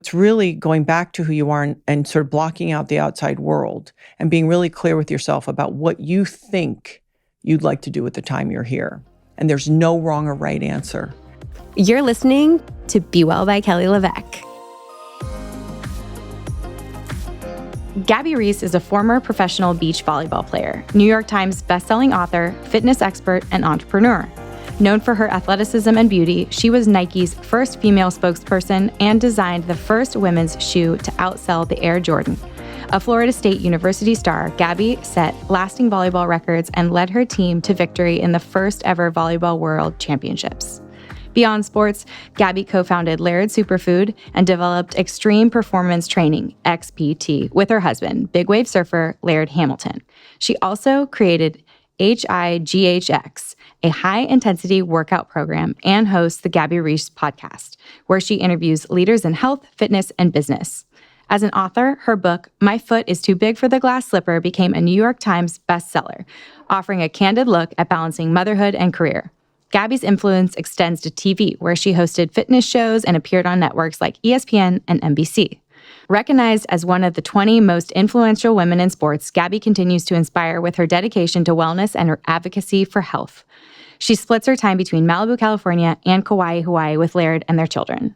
It's really going back to who you are and sort of blocking out the outside world and being really clear with yourself about what you think you'd like to do with the time you're here. And there's no wrong or right answer. You're listening to Be Well by Kelly LeVeque. Gabby Reece is a former professional beach volleyball player, New York Times bestselling author, fitness expert, and entrepreneur. Known for her athleticism and beauty, she was Nike's first female spokesperson and designed the first women's shoe to outsell the Air Jordan. A Florida State University star, Gabby set lasting volleyball records and led her team to victory in the first ever Volleyball World Championships. Beyond sports, Gabby co-founded Laird Superfood and developed extreme performance training, XPT, with her husband, big wave surfer Laird Hamilton. She also created HIGHX, a high-intensity workout program, and hosts the Gabby Reece podcast, where she interviews leaders in health, fitness, and business. As an author, her book, My Foot is Too Big for the Glass Slipper, became a New York Times bestseller, offering a candid look at balancing motherhood and career. Gabby's influence extends to TV, where she hosted fitness shows and appeared on networks like ESPN and NBC. Recognized as one of the 20 most influential women in sports, Gabby continues to inspire with her dedication to wellness and her advocacy for health. She splits her time between Malibu, California, and Kauai, Hawaii with Laird and their children.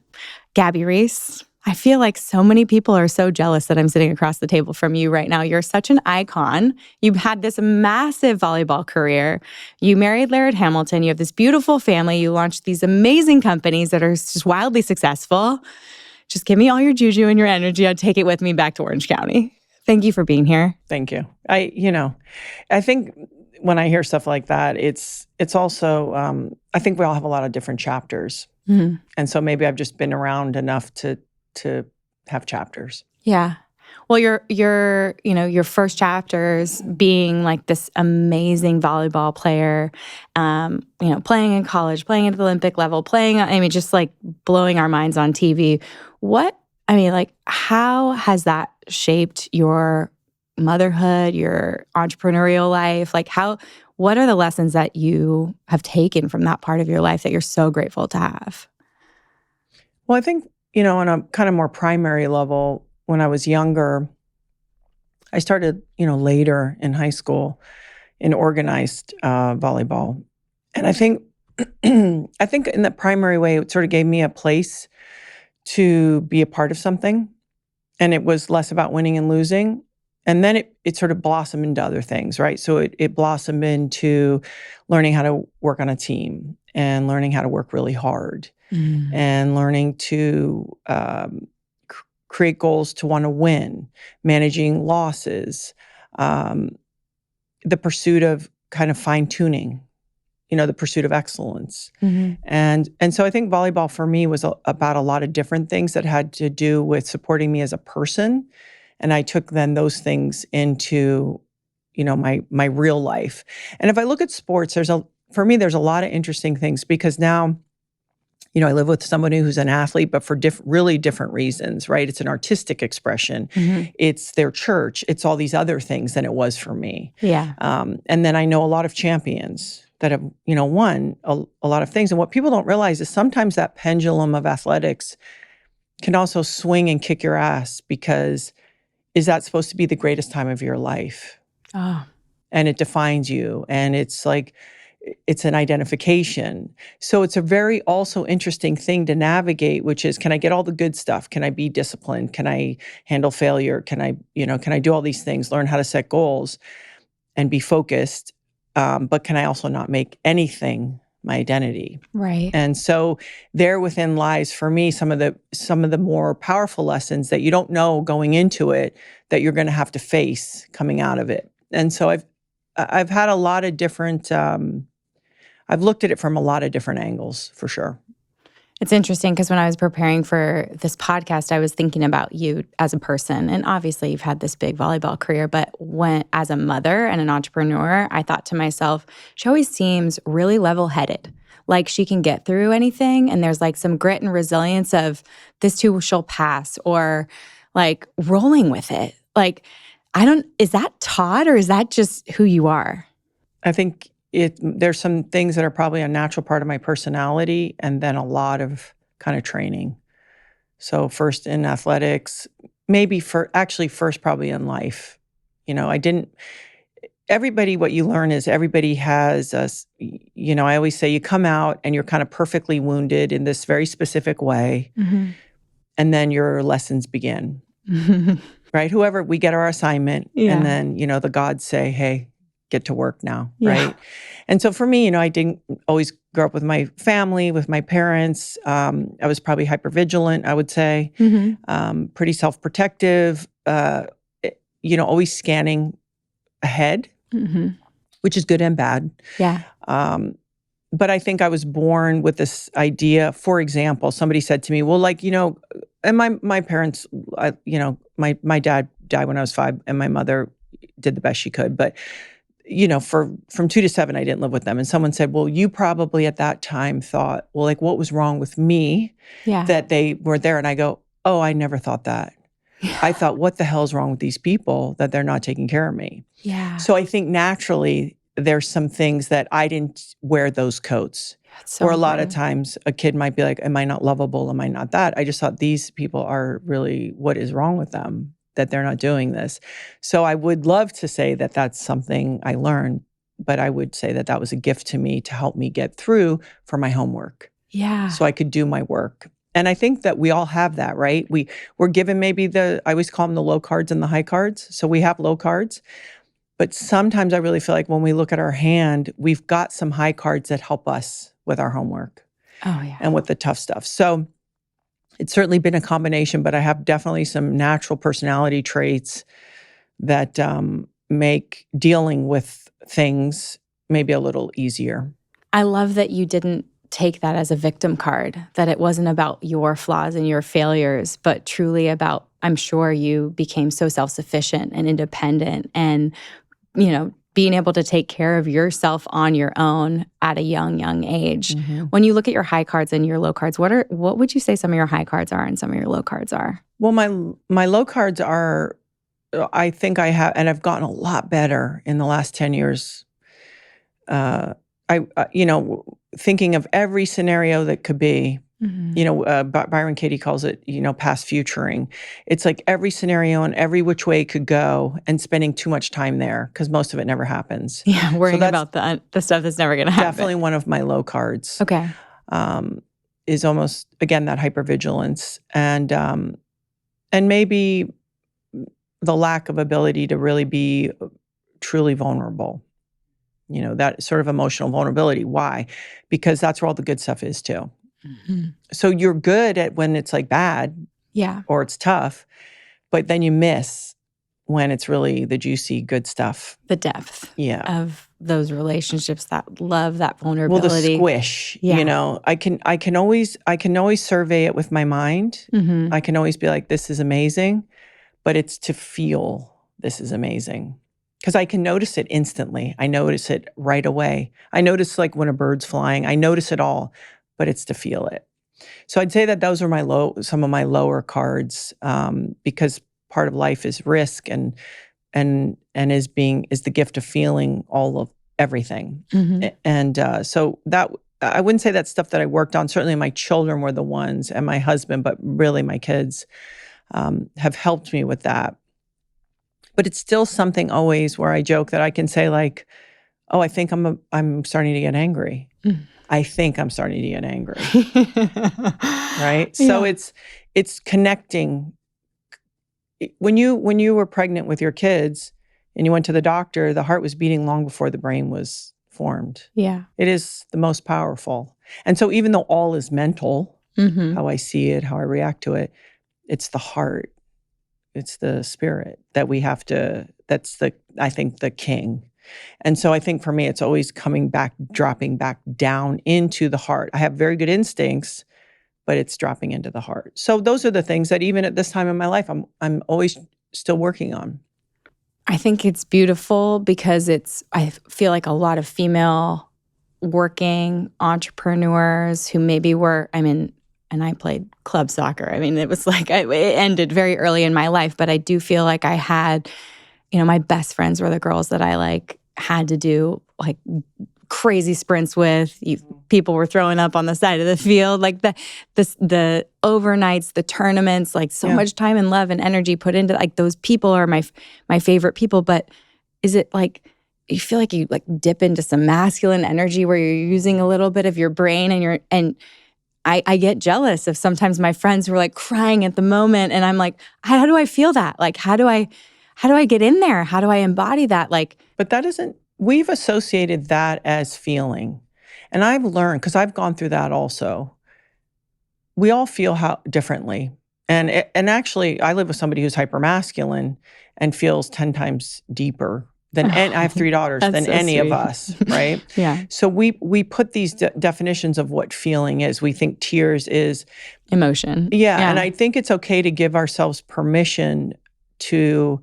Gabby Reece, I feel like so many people are so jealous that I'm sitting across the table from you right now. You're such an icon. You've had this massive volleyball career. You married Laird Hamilton. You have this beautiful family. You launched these amazing companies that are just wildly successful. Just give me all your juju and your energy. I'll take it with me back to Orange County. Thank you for being here. Thank you. I think when I hear stuff like that, it's also, I think we all have a lot of different chapters. Mm-hmm. And so maybe I've just been around enough to have chapters. Yeah. Well, your first chapters being like this amazing volleyball player, playing in college, playing at the Olympic level, just like blowing our minds on TV. How has that shaped your motherhood, your entrepreneurial life? What are the lessons that you have taken from that part of your life that you're so grateful to have? Well, I think, on a kind of more primary level, when I was younger, I started, later in high school in organized volleyball. And I think in the primary way, it sort of gave me a place to be a part of something. And it was less about winning and losing. And then it sort of blossomed into other things, right? So it blossomed into learning how to work on a team and learning how to work really hard and learning to create goals to want to win, managing losses, the pursuit of kind of fine-tuning, the pursuit of excellence. Mm-hmm. And so I think volleyball for me was about a lot of different things that had to do with supporting me as a person. And I took then those things into, my real life. And if I look at sports, for me, there's a lot of interesting things because now, I live with somebody who's an athlete, but for really different reasons, right? It's an artistic expression. Mm-hmm. It's their church. It's all these other things than it was for me. Yeah. And then I know a lot of champions that have, won a lot of things. And what people don't realize is sometimes that pendulum of athletics can also swing and kick your ass because is that supposed to be the greatest time of your life? Oh. And it defines you. And it's like, it's an identification. So it's a very also interesting thing to navigate, which is, can I get all the good stuff? Can I be disciplined? Can I handle failure? Can I do all these things, learn how to set goals and be focused? But can I also not make anything my identity? Right. And so there within lies for me some of the more powerful lessons that you don't know going into it that you're going to have to face coming out of it. And so I've had a lot of different, I've looked at it from a lot of different angles, for sure. It's interesting because when I was preparing for this podcast, I was thinking about you as a person. And obviously you've had this big volleyball career, but as a mother and an entrepreneur, I thought to myself, she always seems really level-headed. Like she can get through anything and there's like some grit and resilience of this too shall pass or like rolling with it. Like, is that taught or is that just who you are? I think there's some things that are probably a natural part of my personality and then a lot of kind of training. So first in athletics, maybe first probably in life. Everybody, what you learn is everybody has I always say you come out and you're kind of perfectly wounded in this very specific way. Mm-hmm. And then your lessons begin, right? We get our assignment and then, the gods say, hey, get to work now, right? And so for me, I didn't always grow up with my family, with my parents. I was probably hypervigilant, I would say, pretty self-protective, always scanning ahead, which is good and bad. Yeah. But I think I was born with this idea. For example, somebody said to me, well, and my parents, my dad died when I was 5 and my mother did the best she could. But, from 2 to 7, I didn't live with them. And someone said, well, you probably at that time thought, well, what was wrong with me that they were there? And I go, oh, I never thought that. I thought, what the hell is wrong with these people that they're not taking care of me? Yeah. So I think naturally there's some things that I didn't wear those coats. Or a lot of times a kid might be like, am I not lovable? Am I not that? I just thought these people are really, what is wrong with them that they're not doing this? So I would love to say that that's something I learned, but I would say that that was a gift to me to help me get through for my homework. Yeah. So I could do my work. And I think that we all have that, right? We're given maybe I always call them the low cards and the high cards. So we have low cards. But sometimes I really feel like when we look at our hand, we've got some high cards that help us with our homework. Oh, yeah. And with the tough stuff. So it's certainly been a combination, but I have definitely some natural personality traits that make dealing with things maybe a little easier. I love that you didn't take that as a victim card, that it wasn't about your flaws and your failures, but truly about, I'm sure you became so self-sufficient and independent and, being able to take care of yourself on your own at a young age. Mm-hmm. When you look at your high cards and your low cards, what would you say some of your high cards are and some of your low cards are? Well, my low cards are, I think I have, and I've gotten a lot better in the last 10 years. Thinking of every scenario that could be, Byron Katie calls it, past futuring. It's like every scenario and every which way it could go and spending too much time there because most of it never happens. Yeah, worrying about the stuff that's never going to happen. Definitely one of my low cards. Okay. Is almost, again, that hypervigilance and maybe the lack of ability to really be truly vulnerable. That sort of emotional vulnerability. Why? Because that's where all the good stuff is too. Mm-hmm. So you're good at when it's like bad, or it's tough, but then you miss when it's really the juicy good stuff. The depth of those relationships, that love, that vulnerability. Well, the squish, I can always survey it with my mind. Mm-hmm. I can always be like, this is amazing, but it's to feel this is amazing. Because I can notice it instantly. I notice it right away. I notice like when a bird's flying, I notice it all, but it's to feel it. So I'd say that those are some of my lower cards, because part of life is risk and is the gift of feeling all of everything. Mm-hmm. And so that I wouldn't say that's stuff that I worked on. Certainly my children were the ones and my husband, but really my kids have helped me with that. But it's still something always where I joke that I can say like, oh, I think I'm starting to get angry. Mm. I think I'm starting to get angry. Right? So it's connecting. When you were pregnant with your kids and you went to the doctor, the heart was beating long before the brain was formed. Yeah. It is the most powerful. And so even though all is mental, mm-hmm. how I see it, how I react to it, it's the heart. It's the spirit that we have to, I think, the king. And so I think for me, it's always dropping back down into the heart. I have very good instincts, but it's dropping into the heart. So those are the things that even at this time in my life, I'm always still working on. I think it's beautiful because I feel like a lot of female working entrepreneurs who maybe and I played club soccer. It was like it ended very early in my life, but I do feel like I had, my best friends were the girls that I had to do crazy sprints with. People were throwing up on the side of the field, like the overnights, the tournaments, like so much time and love and energy put into like those people are my favorite people. But is it like you feel like you like dip into some masculine energy where you're using a little bit of your brain and I get jealous of sometimes my friends who are like crying at the moment, and I'm like, how do I feel that? Like, how do I get in there? How do I embody that? Like, but that isn't. We've associated that as feeling, and I've learned because I've gone through that also. We all feel differently, and actually, I live with somebody who's hypermasculine and feels 10 times deeper than and I have 3 daughters than so any sweet. of us, right? Yeah. So we put these definitions of what feeling is. We think tears is emotion. Yeah, and I think it's okay to give ourselves permission to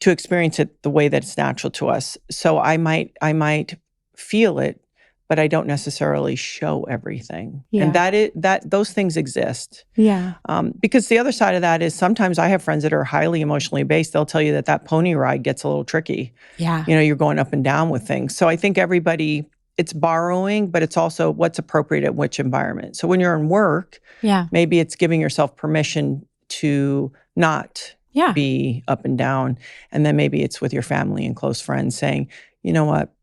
experience it the way that it's natural to us. So I might feel it, but I don't necessarily show everything. Yeah. And those things exist. Yeah. Because the other side of that is sometimes I have friends that are highly emotionally based. They'll tell you that pony ride gets a little tricky. Yeah. You're going up and down with things. So I think it's borrowing, but it's also what's appropriate at which environment. So when you're in work, maybe it's giving yourself permission to not be up and down. And then maybe it's with your family and close friends saying, you know what,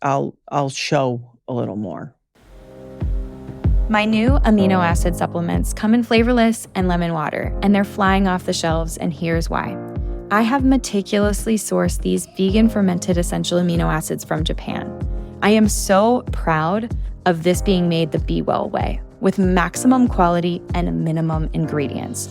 I'll show a little more. My new amino acid supplements come in flavorless and lemon water, and they're flying off the shelves, and here's why. I have meticulously sourced these vegan fermented essential amino acids from Japan. I am so proud of this being made the Be Well way, with maximum quality and minimum ingredients.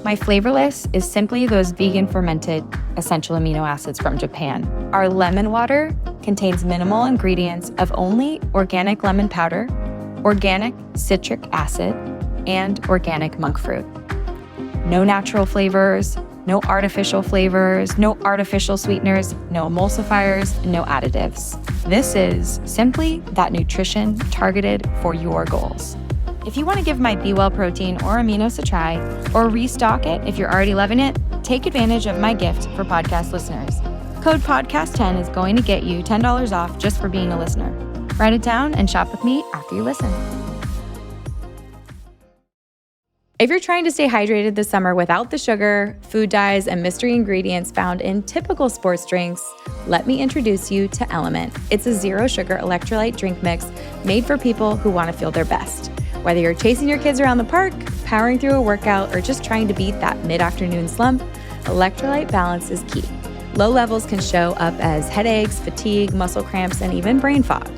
My flavorless is simply those vegan fermented essential amino acids from Japan. Our lemon water contains minimal ingredients of only organic lemon powder, organic citric acid, and organic monk fruit. No natural flavors, no artificial flavors, no artificial sweeteners, no emulsifiers, no additives. This is simply that nutrition targeted for your goals. If you want to give my Be Well protein or aminos a try, or restock it if you're already loving it, take advantage of my gift for podcast listeners. Code PODCAST10 is going to get you $10 off just for being a listener. Write it down and shop with me after you listen. If you're trying to stay hydrated this summer without the sugar, food dyes, and mystery ingredients found in typical sports drinks, let me introduce you to Element. It's a zero-sugar electrolyte drink mix made for people who want to feel their best. Whether you're chasing your kids around the park, powering through a workout, or just trying to beat that mid-afternoon slump, electrolyte balance is key. Low levels can show up as headaches, fatigue, muscle cramps, and even brain fog.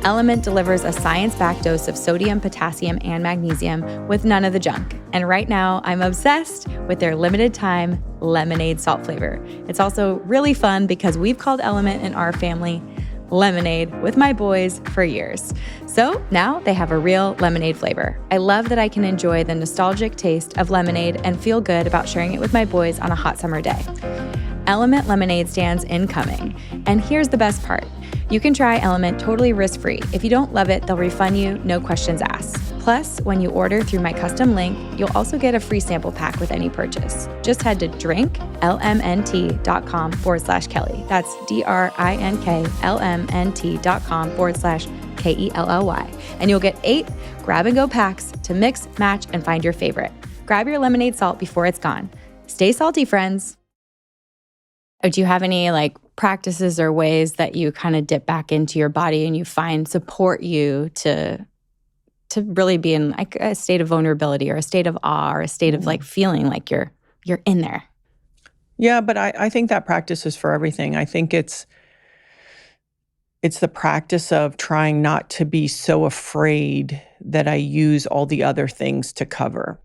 Element delivers a science-backed dose of sodium, potassium, and magnesium with none of the junk. And right now, I'm obsessed with their limited-time lemonade salt flavor. It's also really fun because we've called Element in our family lemonade with my boys for years. So now they have a real lemonade flavor. I love that I can enjoy the nostalgic taste of lemonade and feel good about sharing it with my boys on a hot summer day. Element lemonade stands incoming. And here's the best part. You can try Element totally risk-free. If you don't love it, they'll refund you, no questions asked. Plus, when you order through my custom link, you'll also get a free sample pack with any purchase. Just head to drinklmnt.com/Kelly. That's DRINKLMNT.com/KELLY. And you'll get 8 grab-and-go packs to mix, match, and find your favorite. Grab your lemonade salt before it's gone. Stay salty, friends. Do you have any practices or ways that you kind of dip back into your body and you find support you to really be in a state of vulnerability or a state of awe or a state of feeling like you're in there? Yeah, but I think that practice is for everything. I think it's the practice of trying not to be so afraid that I use all the other things to cover.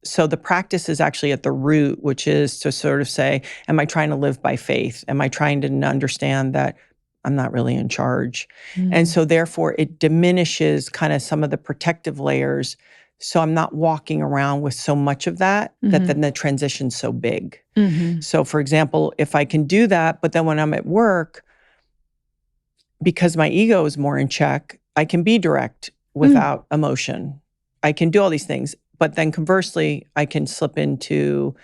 So the practice is actually at the root, which is to sort of say, am I trying to live by faith? Am I trying to understand that I'm not really in charge? Mm. And so therefore it diminishes kind of some of the protective layers. So I'm not walking around with so much of that, that then the transition's so big. Mm-hmm. So for example, if I can do that, but then when I'm at work, because my ego is more in check, I can be direct without emotion. I can do all these things. But then conversely, I can slip into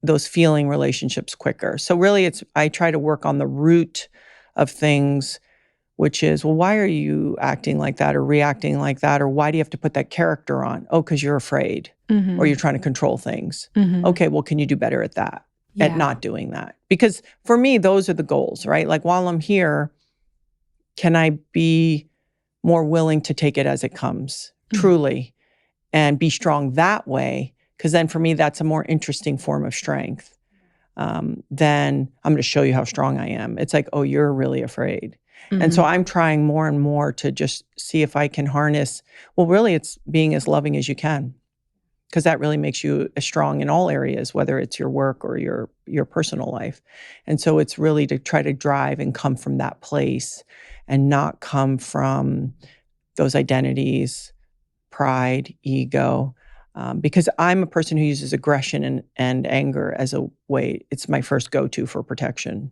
those feeling relationships quicker. So really I try to work on the root of things, which is, well, why are you acting like that or reacting like that? Or why do you have to put that character on? Oh, because you're afraid or you're trying to control things. Okay, well, can you do better at that, at not doing that? Because for me, those are the goals, right? Like while I'm here, can I be more willing to take it as it comes, truly, and be strong that way? Because then for me, that's a more interesting form of strength than I'm going to show you how strong I am. It's like, oh, you're really afraid. And so I'm trying more and more to just see if I can harness, well, really it's being as loving as you can, because that really makes you strong in all areas, whether it's your work or your personal life. And so it's really to try to drive and come from that place and not come from those identities, pride, ego, because I'm a person who uses aggression and anger as a way. It's my first go-to for protection.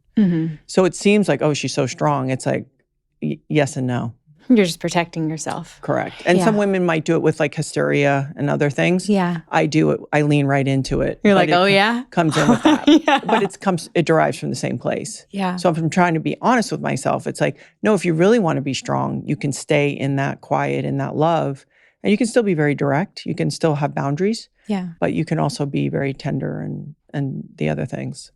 So it seems like, oh, she's so strong. It's like, yes and no. You're just protecting yourself. Correct. And some women might do it with like hysteria and other things. Yeah. I do it. I lean right into it. You're like, oh yeah? Comes in with that. But it derives from the same place. Yeah. So if I'm trying to be honest with myself, it's like, no, if you really want to be strong, you can stay in that quiet, in that love. And you can still be very direct. You can still have boundaries. Yeah. But you can also be very tender and the other things.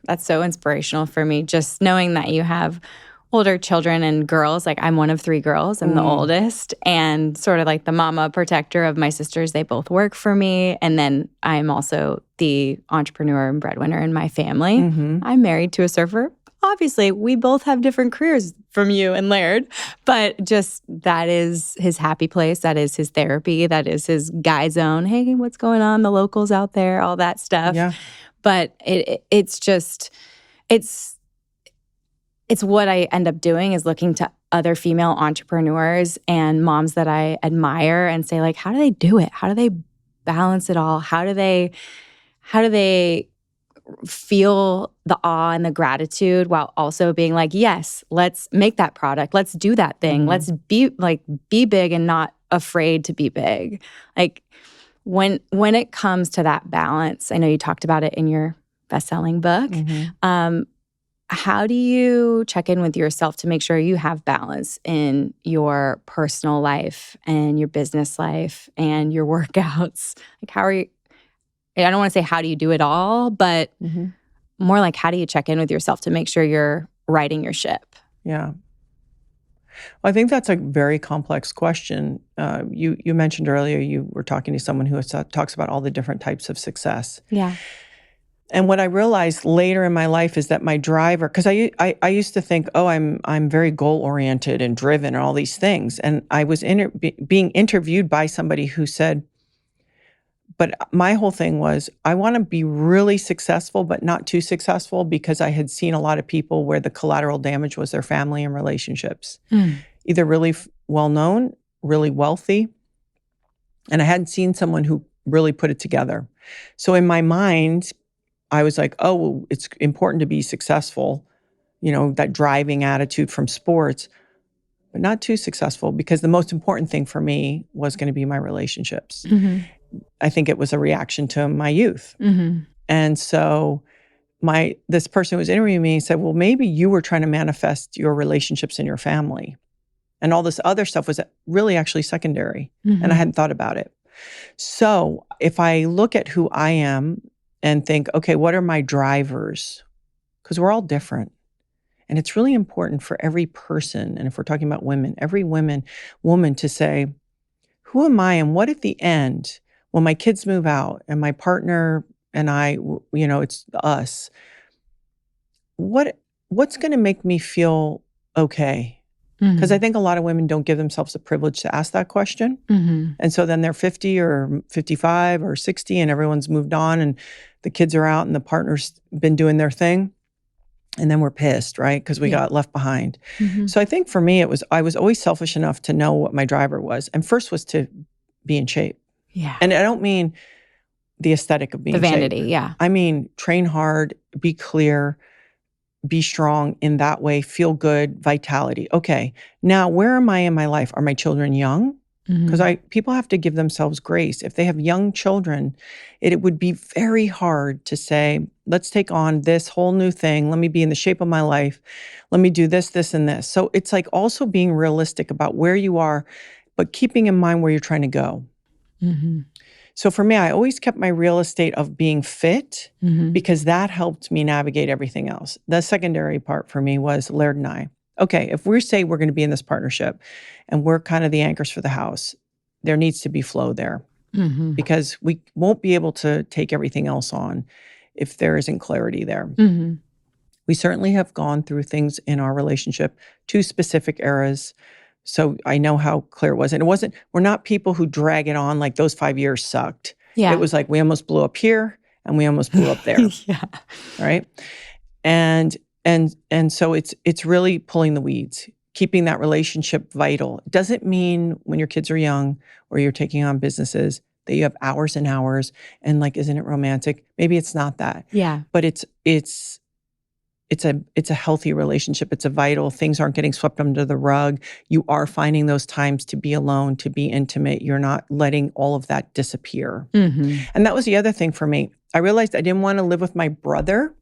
That's so inspirational for me. Just knowing that you have older children and girls. Like I'm one of 3 girls. I'm the oldest and sort of like the mama protector of my sisters. They both work for me. And then I'm also the entrepreneur and breadwinner in my family. I'm married to a surfer. Obviously, we both have different careers from you and Laird, but just that is his happy place. That is his therapy. That is his guy zone. Hey, what's going on? The locals out there, all that stuff. Yeah. But it's what I end up doing is looking to other female entrepreneurs and moms that I admire and say, like, how do they do it? How do they balance it all? How do they feel the awe and the gratitude while also being like, yes, let's make that product. Let's do that thing. Let's be big and not afraid to be big. Like when it comes to that balance, I know you talked about it in your best-selling book. How do you check in with yourself to make sure you have balance in your personal life and your business life and your workouts? Like how are you? I don't want to say how do you do it all, but more like how do you check in with yourself to make sure you're righting your ship? Yeah. Well, I think that's a very complex question. You mentioned earlier you were talking to someone who talks about all the different types of success. Yeah. And what I realized later in my life is that my driver, because I used to think, oh, I'm very goal-oriented and driven and all these things. And I was being interviewed by somebody who said, but my whole thing was, I want to be really successful, but not too successful, because I had seen a lot of people where the collateral damage was their family and relationships. Either really well-known, really wealthy, and I hadn't seen someone who really put it together. So in my mind, I was like, oh, well, it's important to be successful, that driving attitude from sports, but not too successful, because the most important thing for me was going to be my relationships. I think it was a reaction to my youth. And so this person who was interviewing me said, well, maybe you were trying to manifest your relationships in your family. And all this other stuff was really actually secondary. And I hadn't thought about it. So if I look at who I am and think, okay, what are my drivers? Because we're all different. And it's really important for every person, and if we're talking about women, every woman to say, who am I, and what at the end, when my kids move out and my partner and I, it's us, what's going to make me feel okay? Because I think a lot of women don't give themselves the privilege to ask that question. And so then they're 50 or 55 or 60 and everyone's moved on and the kids are out and the partner's been doing their thing. And then we're pissed, right? Because we got left behind. So I think for me, I was always selfish enough to know what my driver was. And first was to be in shape. Yeah. And I don't mean the aesthetic of being the vanity, shape. Yeah. I mean, train hard, be clear, be strong in that way, feel good, vitality. Okay, now where am I in my life? Are my children young? Because people have to give themselves grace. If they have young children, it would be very hard to say, let's take on this whole new thing. Let me be in the shape of my life. Let me do this, this, and this. So it's like also being realistic about where you are, but keeping in mind where you're trying to go. So for me, I always kept my real estate of being fit because that helped me navigate everything else. The secondary part for me was Laird and I. Okay, if we say we're going to be in this partnership and we're kind of the anchors for the house, there needs to be flow there because we won't be able to take everything else on if there isn't clarity there. We certainly have gone through things in our relationship, 2 specific eras. So I know how clear it was. And we're not people who drag it on like those 5 years sucked. Yeah. It was like we almost blew up here and we almost blew up there. Right? And so it's really pulling the weeds, keeping that relationship vital. It doesn't mean when your kids are young or you're taking on businesses that you have hours and hours and like, isn't it romantic? Maybe it's not that. Yeah. But it's a healthy relationship. It's a vital. Things aren't getting swept under the rug. You are finding those times to be alone, to be intimate. You're not letting all of that disappear. And that was the other thing for me. I realized I didn't want to live with my brother.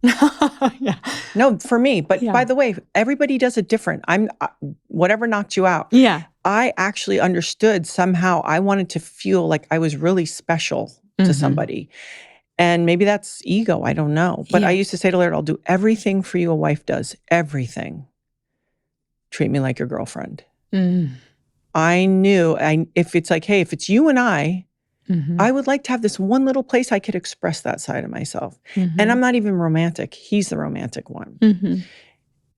No, for me. But by the way, everybody does it different. Whatever knocked you out. I actually understood somehow I wanted to feel like I was really special to somebody. And maybe that's ego. I don't know. But I used to say to Laird, I'll do everything for you a wife does. Everything. Treat me like your girlfriend. I knew if it's like, hey, if it's you and I would like to have this one little place I could express that side of myself. And I'm not even romantic. He's the romantic one.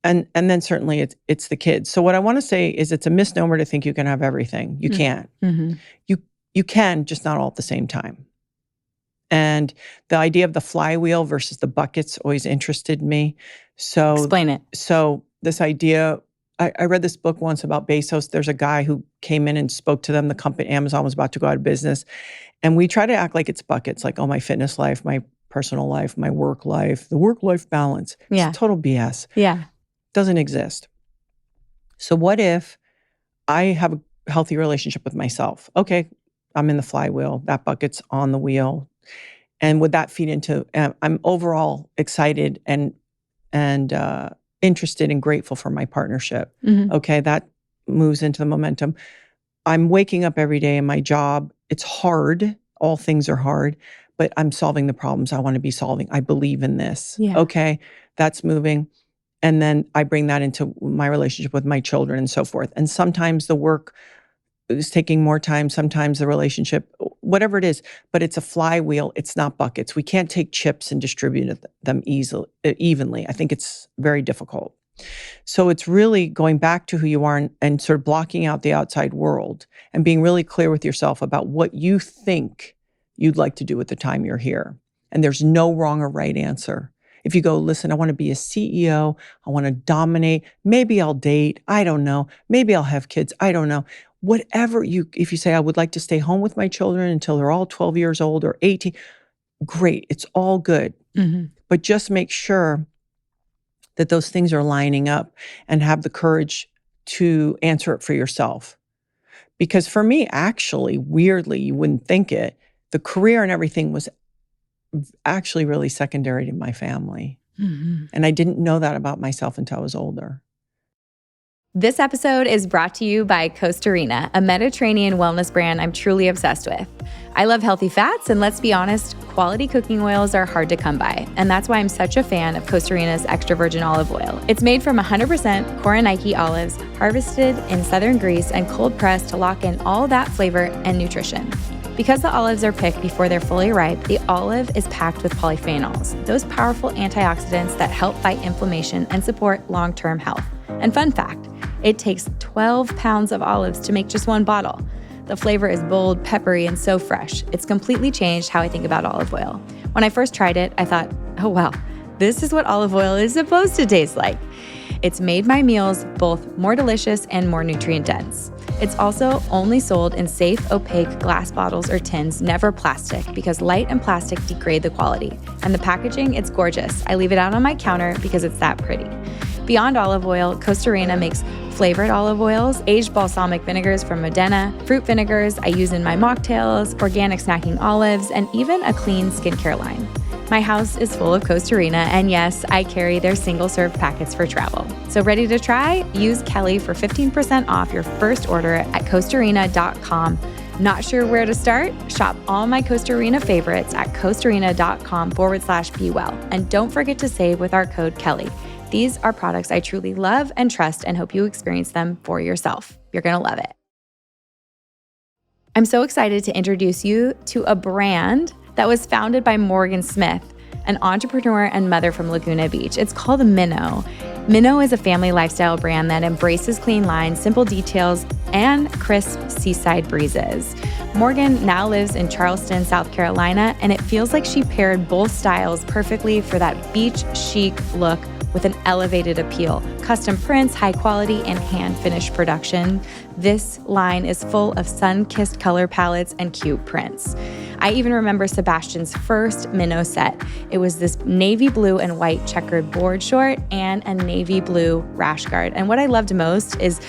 And then certainly it's the kids. So what I want to say is it's a misnomer to think you can have everything. You can't. You can, just not all at the same time. And the idea of the flywheel versus the buckets always interested me. So explain it. So this idea, I read this book once about Bezos. There's a guy who came in and spoke to them. The company, Amazon, was about to go out of business. And we try to act like it's buckets, like, oh, my fitness life, my personal life, my work life, the work-life balance. It's total BS. Doesn't exist. So what if I have a healthy relationship with myself? Okay, I'm in the flywheel. That bucket's on the wheel. And would that feed into, I'm overall excited and interested and grateful for my partnership. Okay, that moves into the momentum. I'm waking up every day in my job. It's hard. All things are hard, but I'm solving the problems I want to be solving. I believe in this. Okay, that's moving. And then I bring that into my relationship with my children and so forth. And sometimes the work is taking more time, sometimes the relationship, whatever it is, but it's a flywheel. It's not buckets. We can't take chips and distribute them evenly. I think it's very difficult. So it's really going back to who you are and sort of blocking out the outside world and being really clear with yourself about what you think you'd like to do with the time you're here. And there's no wrong or right answer. If you go, listen, I want to be a CEO. I want to dominate. Maybe I'll date. I don't know. Maybe I'll have kids. I don't know. Whatever if you say, I would like to stay home with my children until they're all 12 years old or 18, great. It's all good. But just make sure that those things are lining up and have the courage to answer it for yourself. Because for me, actually, weirdly, you wouldn't think it, the career and everything was actually really secondary to my family. And I didn't know that about myself until I was older. This episode is brought to you by Costarina, a Mediterranean wellness brand I'm truly obsessed with. I love healthy fats, and let's be honest, quality cooking oils are hard to come by. And that's why I'm such a fan of Costarina's extra virgin olive oil. It's made from 100% Koroneiki olives, harvested in southern Greece and cold pressed to lock in all that flavor and nutrition. Because the olives are picked before they're fully ripe, the olive is packed with polyphenols, those powerful antioxidants that help fight inflammation and support long-term health. And fun fact, it takes 12 pounds of olives to make just one bottle. The flavor is bold, peppery, and so fresh. It's completely changed how I think about olive oil. When I first tried it, I thought, oh wow, this is what olive oil is supposed to taste like. It's made my meals both more delicious and more nutrient dense. It's also only sold in safe, opaque glass bottles or tins, never plastic, because light and plastic degrade the quality. And the packaging, it's gorgeous. I leave it out on my counter because it's that pretty. Beyond olive oil, Costarina makes flavored olive oils, aged balsamic vinegars from Modena, fruit vinegars I use in my mocktails, organic snacking olives, and even a clean skincare line. My house is full of Costarina, and yes, I carry their single-serve packets for travel. So ready to try? Use Kelly for 15% off your first order at Costarina.com. Not sure where to start? Shop all my Costarina favorites at Costarina.com/BeWell. And don't forget to save with our code Kelly. These are products I truly love and trust and hope you experience them for yourself. You're going to love it. I'm so excited to introduce you to a brand that was founded by Morgan Smith, an entrepreneur and mother from Laguna Beach. It's called Minnow. Minnow is a family lifestyle brand that embraces clean lines, simple details, and crisp seaside breezes. Morgan now lives in Charleston, South Carolina, and it feels like she paired both styles perfectly for that beach chic look with an elevated appeal. Custom prints, high quality, and hand-finished production. This line is full of sun-kissed color palettes and cute prints. I even remember Sebastian's first Minnow set. It was this navy blue and white checkered board short and a navy blue rash guard. And what I loved most is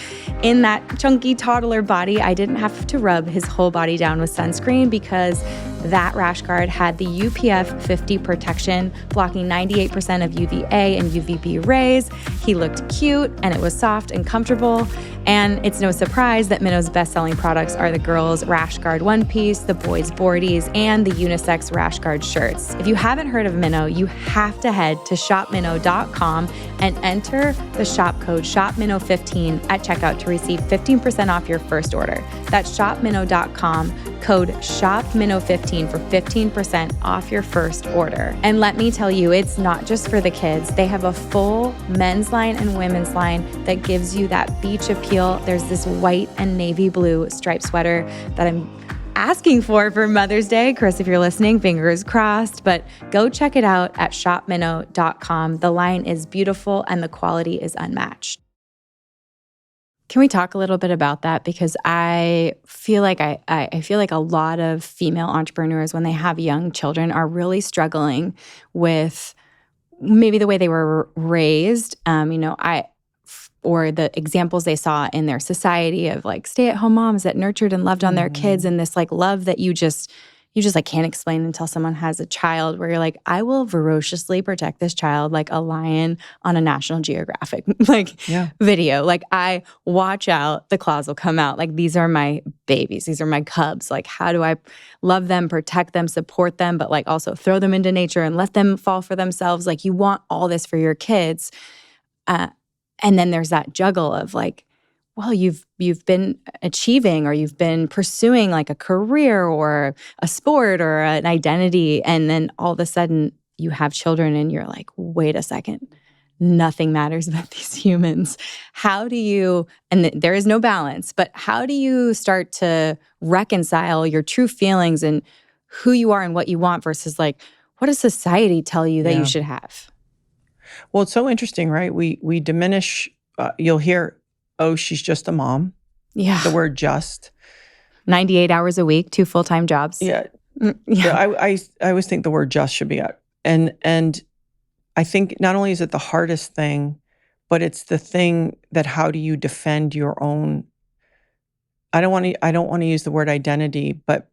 in that chunky toddler body, I didn't have to rub his whole body down with sunscreen because that rash guard had the UPF 50 protection, blocking 98% of UVA and UVB rays. He looked cute and it was soft and comfortable. And it's no surprise that Minnow's best-selling products are the girls' rash guard one piece, the boys' boardies, and the unisex rash guard shirts. If you haven't heard of Minnow, you have to head to shopminnow.com and enter the shop code SHOPMINNOW15 at checkout to receive 15% off your first order. That's shopminnow.com, code SHOPMINNOW15 for 15% off your first order. And let me tell you, it's not just for the kids. They have a full men's line and women's line that gives you that beach appeal. There's this white and navy blue striped sweater that I'm asking for Mother's Day. Chris, if you're listening, fingers crossed, but go check it out at shopminnow.com. The line is beautiful and the quality is unmatched. Can we talk a little bit about that? Because I feel like I feel like a lot of female entrepreneurs, when they have young children, are really struggling with maybe the way they were raised. Or the examples they saw in their society of like stay-at-home moms that nurtured and loved on their kids, and this like love that you just like can't explain until someone has a child, where you're like, I will ferociously protect this child like a lion on a National Geographic video. Like, I watch out, the claws will come out. Like, these are my babies, these are my cubs. Like, how do I love them, protect them, support them, but like also throw them into nature and let them fall for themselves? Like, you want all this for your kids. And then there's that juggle of like, well, you've been achieving or you've been pursuing like a career or a sport or an identity, and then all of a sudden you have children and you're like, wait a second, nothing matters but these humans. How do you, and there is no balance, but how do you start to reconcile your true feelings and who you are and what you want versus like, what does society tell you that you should have? Well, it's so interesting, right? We diminish, you'll hear, oh, she's just a mom. Yeah. The word just. 98 hours a week, 2 full-time jobs. Yeah. I always think the word just should be out. And I think not only is it the hardest thing, but it's the thing that how do you defend your own, I don't want to use the word identity, but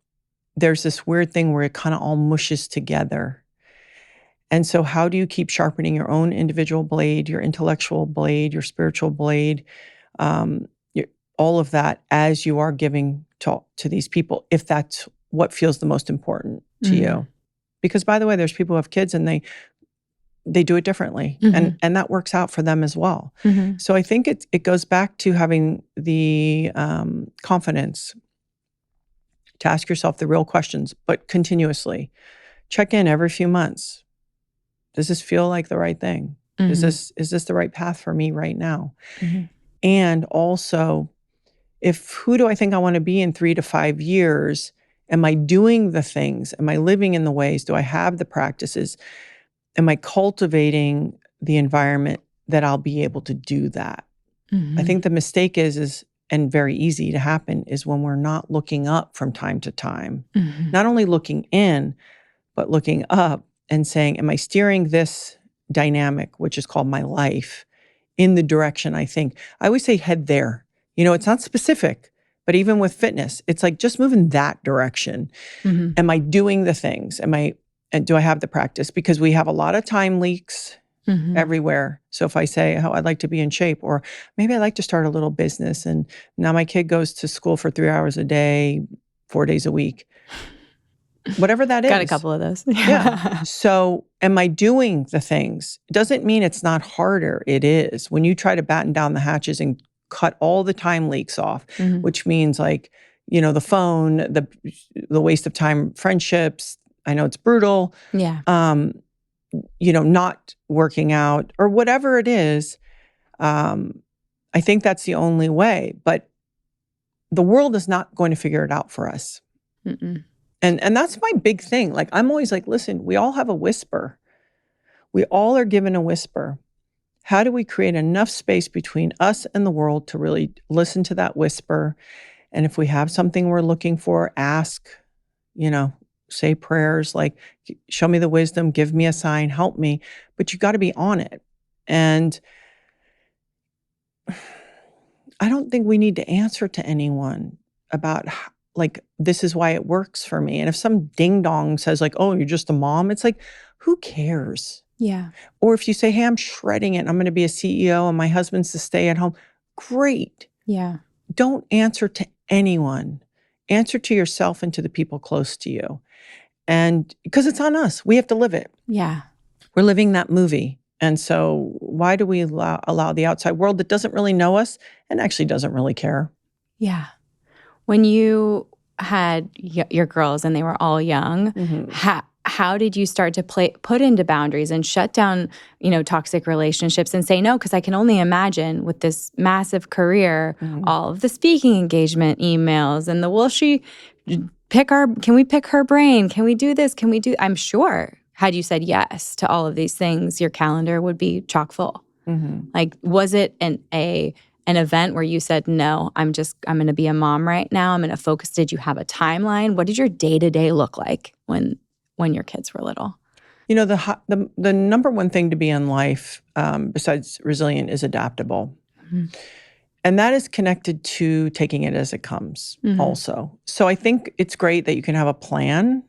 there's this weird thing where it kind of all mushes together. And so how do you keep sharpening your own individual blade, your intellectual blade, your spiritual blade, all of that as you are giving to these people, if that's what feels the most important to you? Because by the way, there's people who have kids and they do it differently, and that works out for them as well. So I think it goes back to having the confidence to ask yourself the real questions, but continuously. Check in every few months. Does this feel like the right thing? Is this the right path for me right now? And also, who do I think I want to be in 3 to 5 years? Am I doing the things? Am I living in the ways? Do I have the practices? Am I cultivating the environment that I'll be able to do that? I think the mistake is, and very easy to happen, is when we're not looking up from time to time. Not only looking in, but looking up and saying, am I steering this dynamic, which is called my life, in the direction I think. I always say head there. It's not specific, but even with fitness, it's like just move in that direction. Mm-hmm. Am I doing the things? And do I have the practice? Because we have a lot of time leaks everywhere. So if I say, I'd like to be in shape, or maybe I'd like to start a little business, and now my kid goes to school for 3 hours a day, 4 days a week, whatever that is. Got a couple of those. Yeah. So am I doing the things? It doesn't mean it's not harder. It is. When you try to batten down the hatches and cut all the time leaks off, which means like, the phone, the waste of time, friendships. I know it's brutal. Yeah. Not working out or whatever it is. I think that's the only way. But the world is not going to figure it out for us. And that's my big thing. Like, I'm always like, listen, we all have a whisper. We all are given a whisper. How do we create enough space between us and the world to really listen to that whisper? And if we have something we're looking for, ask, say prayers like, show me the wisdom, give me a sign, help me. But you got to be on it. And I don't think we need to answer to anyone about like, this is why it works for me. And if some ding dong says like, oh, you're just a mom, it's like, who cares? Yeah. Or if you say, hey, I'm shredding it, I'm going to be a CEO and my husband's to stay at home. Great. Yeah. Don't answer to anyone. Answer to yourself and to the people close to you. And because it's on us, we have to live it. Yeah. We're living that movie. And so why do we allow the outside world that doesn't really know us and actually doesn't really care? Yeah. When you had your girls and they were all young, how did you start to put into boundaries and shut down, toxic relationships and say no? Because I can only imagine with this massive career, all of the speaking engagement emails and can we pick her brain? Can we do this? I'm sure had you said yes to all of these things, your calendar would be chock full. Like, was it an event where you said, no, I'm going to be a mom right now. I'm going to focus. Did you have a timeline? What did your day-to-day look like when your kids were little? The number one thing to be in life, besides resilient, is adaptable. And that is connected to taking it as it comes also. So I think it's great that you can have a plan,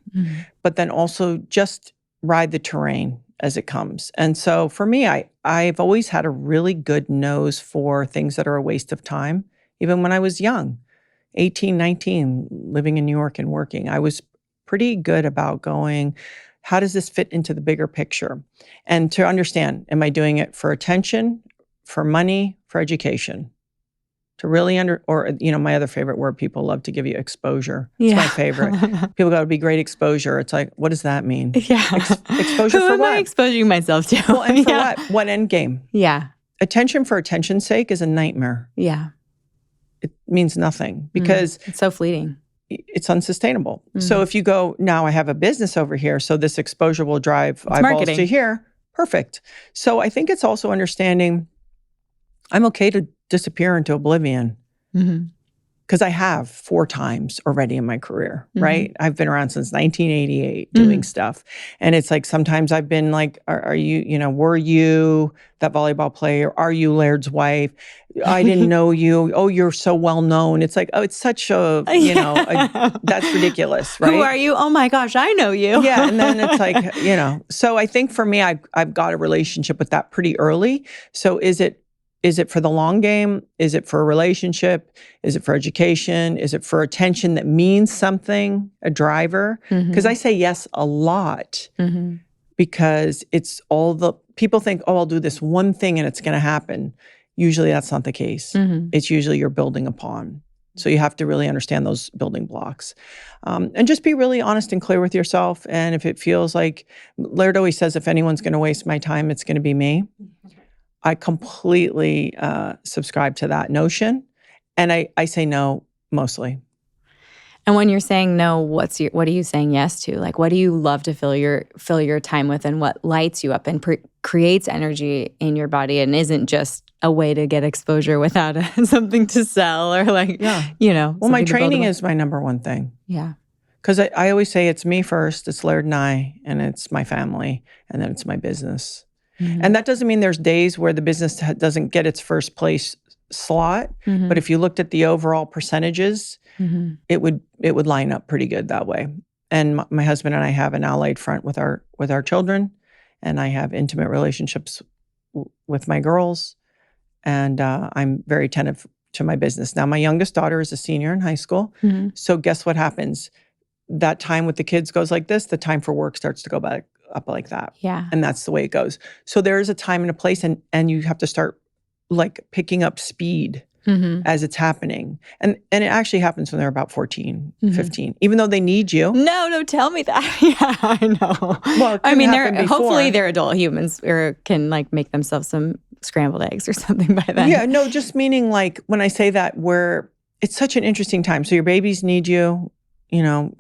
but then also just ride the terrain as it comes. And so for me, I've always had a really good nose for things that are a waste of time. Even when I was young, 18, 19, living in New York and working, I was pretty good about going, how does this fit into the bigger picture? And to understand, am I doing it for attention, for money, for education? To really my other favorite word, people love to give you exposure. It's my favorite. People go, it'd be great exposure. It's like, what does that mean? Yeah. Exposure Who for am what? I exposing myself to? Well, and for what? What end game? Yeah. Attention for attention's sake is a nightmare. Yeah. It means nothing because it's so fleeting. It's unsustainable. So if you go, now I have a business over here, so this exposure will drive eyeballs marketing to here. Perfect. So I think it's also understanding I'm okay to disappear into oblivion because I have 4 times already in my career, right? I've been around since 1988 doing stuff. And it's like, sometimes I've been like, are you, were you that volleyball player? Are you Laird's wife? I didn't know you. Oh, you're so well known. It's like, oh, it's such a, that's ridiculous, right? Who are you? Oh my gosh, I know you. Yeah. And then it's like, so I think for me, I've got a relationship with that pretty early. So is it for the long game? Is it for a relationship? Is it for education? Is it for attention that means something, a driver? Because I say yes a lot because it's all the people think, oh, I'll do this one thing and it's going to happen. Usually that's not the case. It's usually you're building upon. So you have to really understand those building blocks and just be really honest and clear with yourself. And if it feels like, Laird always says, if anyone's going to waste my time, it's going to be me. I completely subscribe to that notion. And I say no mostly. And when you're saying no, what are you saying yes to? Like, what do you love to fill your time with, and what lights you up and creates energy in your body and isn't just a way to get exposure without something to sell or Well, my training is my number one thing. Yeah. Because I always say it's me first, it's Laird and I, and it's my family, and then it's my business. And that doesn't mean there's days where the business doesn't get its first place slot. But if you looked at the overall percentages, it would line up pretty good that way. And my husband and I have an allied front with our children, and I have intimate relationships with my girls, and I'm very attentive to my business. Now, my youngest daughter is a senior in high school, so guess what happens? That time with the kids goes like this. The time for work starts to go back up like that. Yeah. And that's the way it goes. So there is a time and a place, and you have to start like picking up speed as it's happening. And it actually happens when they're about 14, 15, even though they need you. No, tell me that. Yeah, I know. Well, I mean, hopefully they're adult humans or can like make themselves some scrambled eggs or something by then. Yeah, no, just meaning like when I say that, where it's such an interesting time. So your babies need you,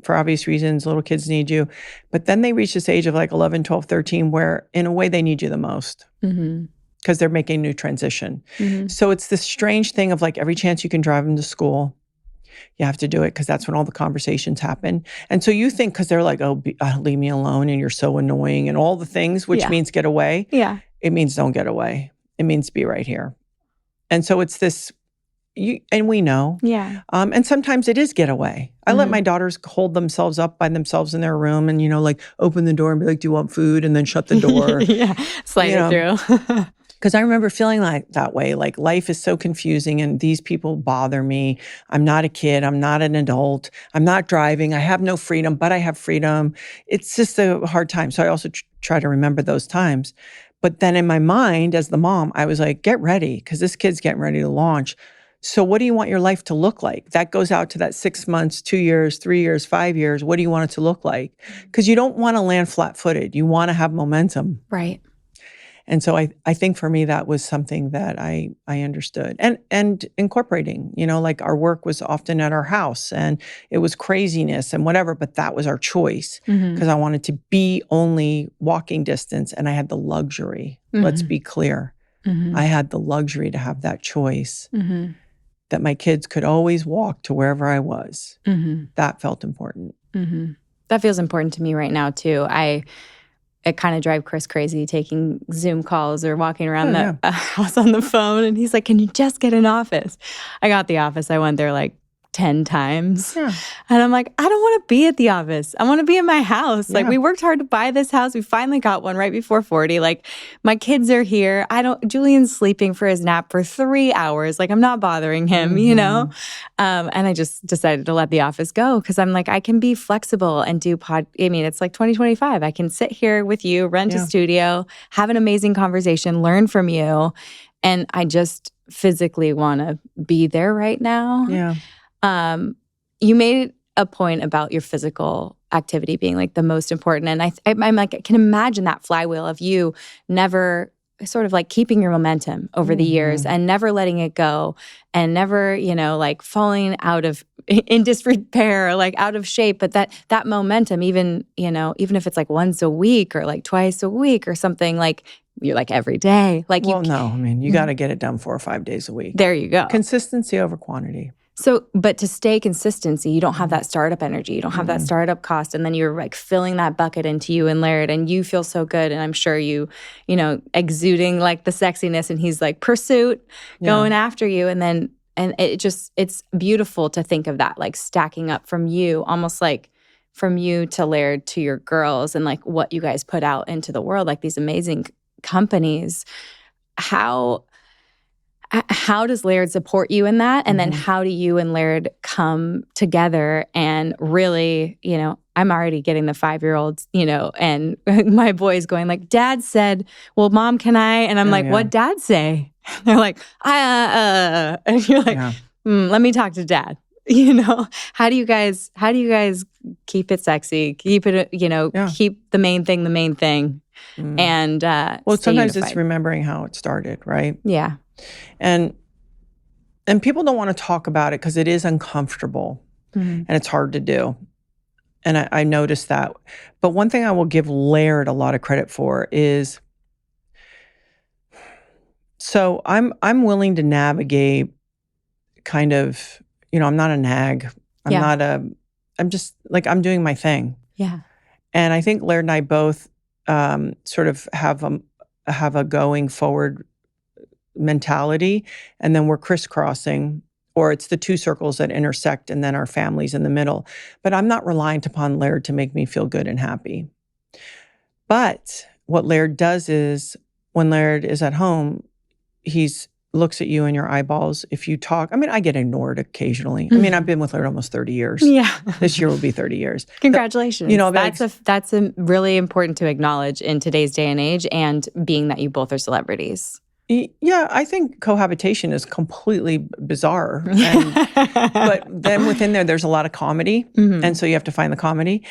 for obvious reasons, little kids need you. But then they reach this age of like 11, 12, 13, where in a way they need you the most. Because they're making a new transition. So it's this strange thing of like every chance you can drive them to school, you have to do it because that's when all the conversations happen. And so you think because they're like, oh, leave me alone and you're so annoying and all the things, which means get away. Yeah. It means don't get away. It means be right here. And so it's this, and we know. Yeah. And sometimes it is get away. I let my daughters hold themselves up by themselves in their room and, like open the door and be like, do you want food? And then shut the door. Slide it through. Because I remember feeling like that way, like life is so confusing and these people bother me. I'm not a kid. I'm not an adult. I'm not driving. I have no freedom, but I have freedom. It's just a hard time. So I also try to remember those times. But then in my mind, as the mom, I was like, get ready, because this kid's getting ready to launch. So what do you want your life to look like? That goes out to that 6 months, 2 years, 3 years, 5 years. What do you want it to look like? Because you don't want to land flat-footed. You want to have momentum. Right. And so I think for me, that was something that I understood. And incorporating, like our work was often at our house and it was craziness and whatever, but that was our choice because I wanted to be only walking distance and I had the luxury. Let's be clear. I had the luxury to have that choice that my kids could always walk to wherever I was. That felt important. That feels important to me right now too. It kind of drive Chris crazy taking Zoom calls or walking around the house on the phone. And he's like, can you just get an office? I got the office. I went there like 10 times. Yeah. And I'm like, I don't want to be at the office. I want to be in my house. Yeah. Like we worked hard to buy this house. We finally got one right before 40. Like my kids are here. Julian's sleeping for his nap for 3 hours. Like I'm not bothering him, And I just decided to let the office go because I'm like, I can be flexible and do it's like 2025. I can sit here with you, rent a studio, have an amazing conversation, learn from you. And I just physically want to be there right now. Yeah. You made a point about your physical activity being like the most important. And I'm like, I can imagine that flywheel of you never sort of like keeping your momentum over the years and never letting it go and never, like falling in disrepair or like out of shape. But that momentum, even if it's like once a week or like twice a week or something, like you're like every day. Like you got to get it done 4 or 5 days a week. There you go. Consistency over quantity. So, but to stay consistency, you don't have that startup energy. You don't have that startup cost. And then you're like filling that bucket into you and Laird and you feel so good. And I'm sure you exuding like the sexiness and he's like pursuit going after you. And it's beautiful to think of that, like stacking up from you, almost like from you to Laird to your girls and like what you guys put out into the world, like these amazing companies. How does Laird support you in that? And then how do you and Laird come together and really, I'm already getting the 5-year-olds, and my boys going like, Dad said, well, Mom, can I? And I'm what Dad say? They're like, and you're like, let me talk to Dad. How do you guys keep it sexy? Keep it, keep the main thing. And sometimes it's remembering how it started, right? Yeah. And people don't want to talk about it because it is uncomfortable and it's hard to do. And I noticed that. But one thing I will give Laird a lot of credit for is, so I'm willing to navigate kind of, I'm not a nag. I'm just like, I'm doing my thing. Yeah. And I think Laird and I both sort of have have a going forward mentality, and then we're crisscrossing, or it's the two circles that intersect and then our family's in the middle. But I'm not reliant upon Laird to make me feel good and happy. But what Laird does is when Laird is at home, he's looks at you in your eyeballs. If you talk, I mean, I get ignored occasionally. I mean, I've been with Laird almost 30 years. Yeah. This year will be 30 years. Congratulations. You know, that's a really important to acknowledge in today's day and age, and being that you both are celebrities. Yeah, I think cohabitation is completely bizarre. But then within there's a lot of comedy. And so you have to find the comedy.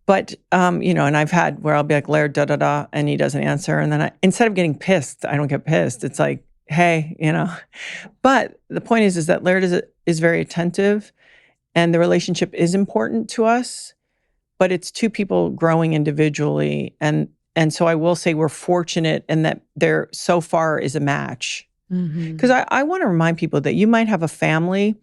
But, you know, and I've had where I'll be like, Laird, da-da-da, and he doesn't answer. And then instead of getting pissed, I don't get pissed. It's like, hey, you know. But the point is that Laird is very attentive, and the relationship is important to us, but it's two people growing individually. And so I will say we're fortunate in that there so far is a match. Because I want to remind people that you might have a family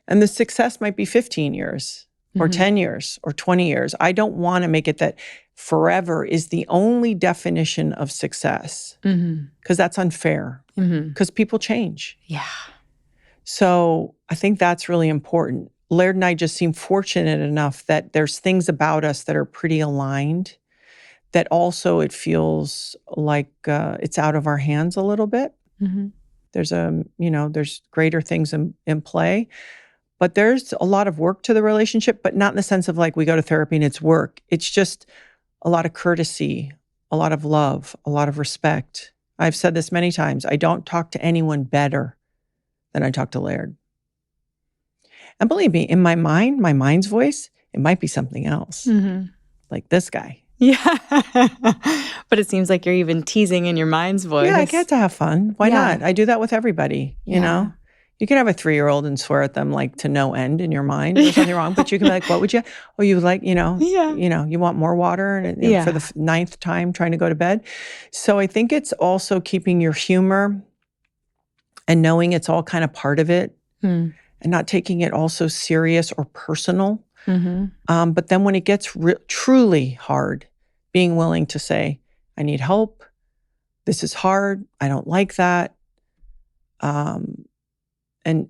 and the success might be 15 years or 10 years or 20 years. I don't want to make it that forever is the only definition of success, because that's unfair, because people change. Yeah. So I think that's really important. Laird and I just seem fortunate enough that there's things about us that are pretty aligned, that also it feels like it's out of our hands a little bit. There's there's greater things in play, but there's a lot of work to the relationship, but not in the sense of like we go to therapy and it's work. It's just a lot of courtesy, a lot of love, a lot of respect. I've said this many times. I don't talk to anyone better than I talk to Laird. And believe me, in my mind's voice, it might be something else, like this guy. Yeah. But it seems like you're even teasing in your mind's voice. Yeah, I get to have fun. Why not? I do that with everybody, you know? You can have a 3-year-old and swear at them like to no end in your mind. There's nothing wrong, but you can be like, what would you? Oh, you like, you want more water and for the 9th time trying to go to bed. So I think it's also keeping your humor and knowing it's all kind of part of it and not taking it all so serious or personal. But then when it gets truly hard, being willing to say, I need help. This is hard. I don't like that. And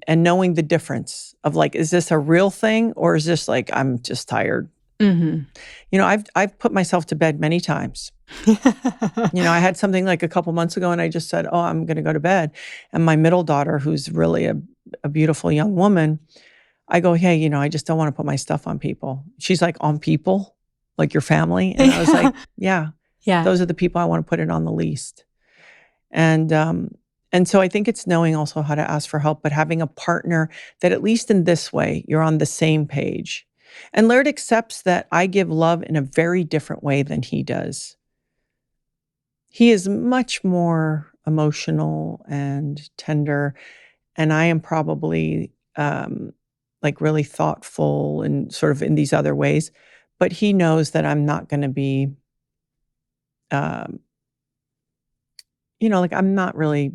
knowing the difference of like, is this a real thing or is this like, I'm just tired? You know, I've put myself to bed many times. You know, I had something like a couple months ago and I just said, oh, I'm going to go to bed. And my middle daughter, who's really a beautiful young woman, I go, hey, you know, I just don't want to put my stuff on people. She's like, on people? Like your family? And I was like, yeah, those are the people I want to put it on the least. And so I think it's knowing also how to ask for help, but having a partner that at least in this way, you're on the same page. And Laird accepts that I give love in a very different way than he does. He is much more emotional and tender, and I am probably like really thoughtful and sort of in these other ways. But he knows that I'm not going to be, like I'm not really,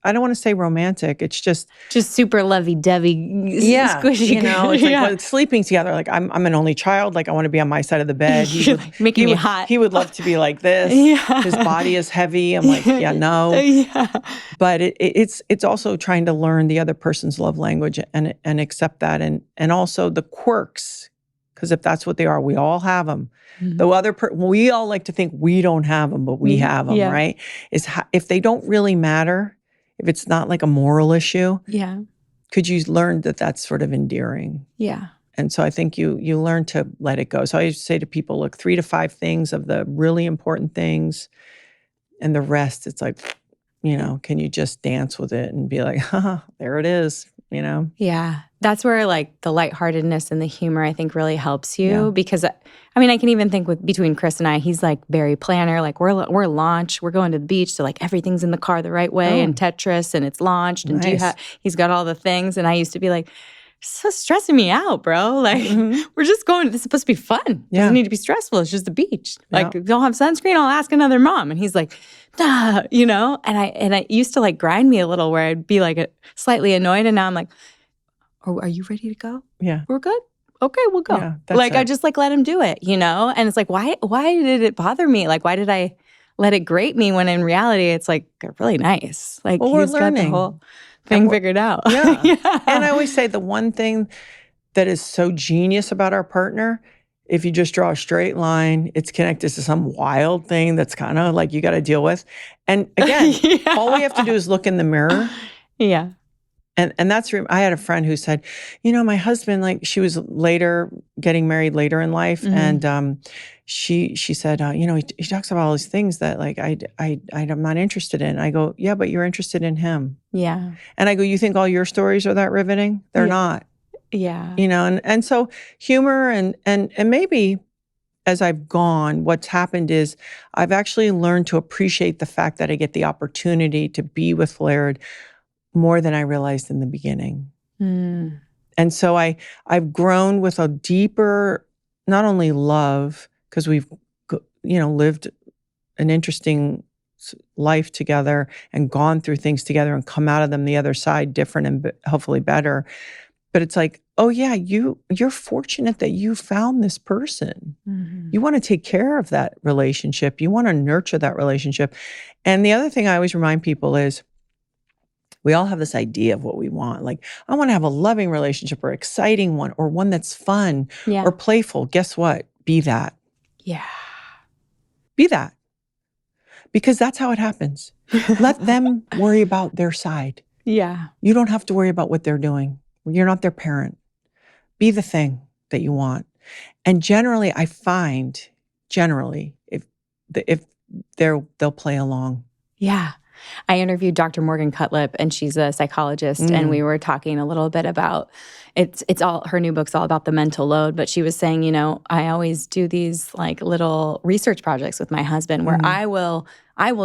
I don't want to say romantic. It's just super lovey-dovey, squishy. You know, it's like well, sleeping together. Like I'm an only child. Like I want to be on my side of the bed. Making me hot. He would love to be like this. His body is heavy. I'm like, yeah, no. But it's also trying to learn the other person's love language and accept that, and also the quirks, because if that's what they are, we all have them. We all like to think we don't have them, but we have them, right? If they don't really matter, if it's not like a moral issue, could you learn that that's sort of endearing? Yeah. And so I think you learn to let it go. So I used to say to people, look, 3 to 5 things of the really important things, and the rest, it's like, you know, can you just dance with it and be like, there it is, you know? Yeah. That's where like the lightheartedness and the humor, I think, really helps you because, I mean, I can even think between Chris and I, he's like very planner. Like we're launched, we're going to the beach, so like everything's in the car the right way and Tetris and it's launched and he's got all the things. And I used to be like, so stressing me out, bro. Like we're just going. This is supposed to be fun. It doesn't need to be stressful. It's just the beach. Like don't have sunscreen. I'll ask another mom. And he's like, nah, you know. And I used to like grind me a little where I'd be like slightly annoyed, and now I'm like, oh, are you ready to go? Yeah, we're good. Okay, we'll go. Like I just like let him do it, you know. And it's like, why did it bother me? Like why did I let it grate me when in reality it's like really nice. Like Well, we're he's got the learning. whole thing figured out. Yeah. Yeah. And I always say the one thing that is so genius about our partner, if you just draw a straight line, it's connected to some wild thing that's kind of like you got to deal with. And again, all we have to do is look in the mirror. Yeah. And that's, I had a friend who said, you know, my husband, like she was later getting married later in life. And she said, you know, he talks about all these things that like, I'm not interested in. I go, yeah, but you're interested in him. Yeah. And I go, you think all your stories are that riveting? They're not. Yeah. You know, and so humor and maybe as I've gone, what's happened is I've actually learned to appreciate the fact that I get the opportunity to be with Laird more than I realized in the beginning. Mm. And so I've grown with a deeper, not only love, because we've, you know, lived an interesting life together and gone through things together and come out of them the other side different and hopefully better. But it's like, oh yeah, you're fortunate that you found this person. Mm-hmm. You want to take care of that relationship. You want to nurture that relationship. And the other thing I always remind people is we all have this idea of what we want. Like, I want to have a loving relationship or exciting one or one that's fun or playful. Guess what? Be that. Yeah. Be that. Because that's how it happens. Let them worry about their side. Yeah. You don't have to worry about what they're doing. You're not their parent. Be the thing that you want. And generally, I find, if they'll play along. Yeah. I interviewed Dr. Morgan Cutlip, and she's a psychologist, and we were talking a little bit about, it's all, her new book's all about the mental load, but she was saying, you know, I always do these like little research projects with my husband where I will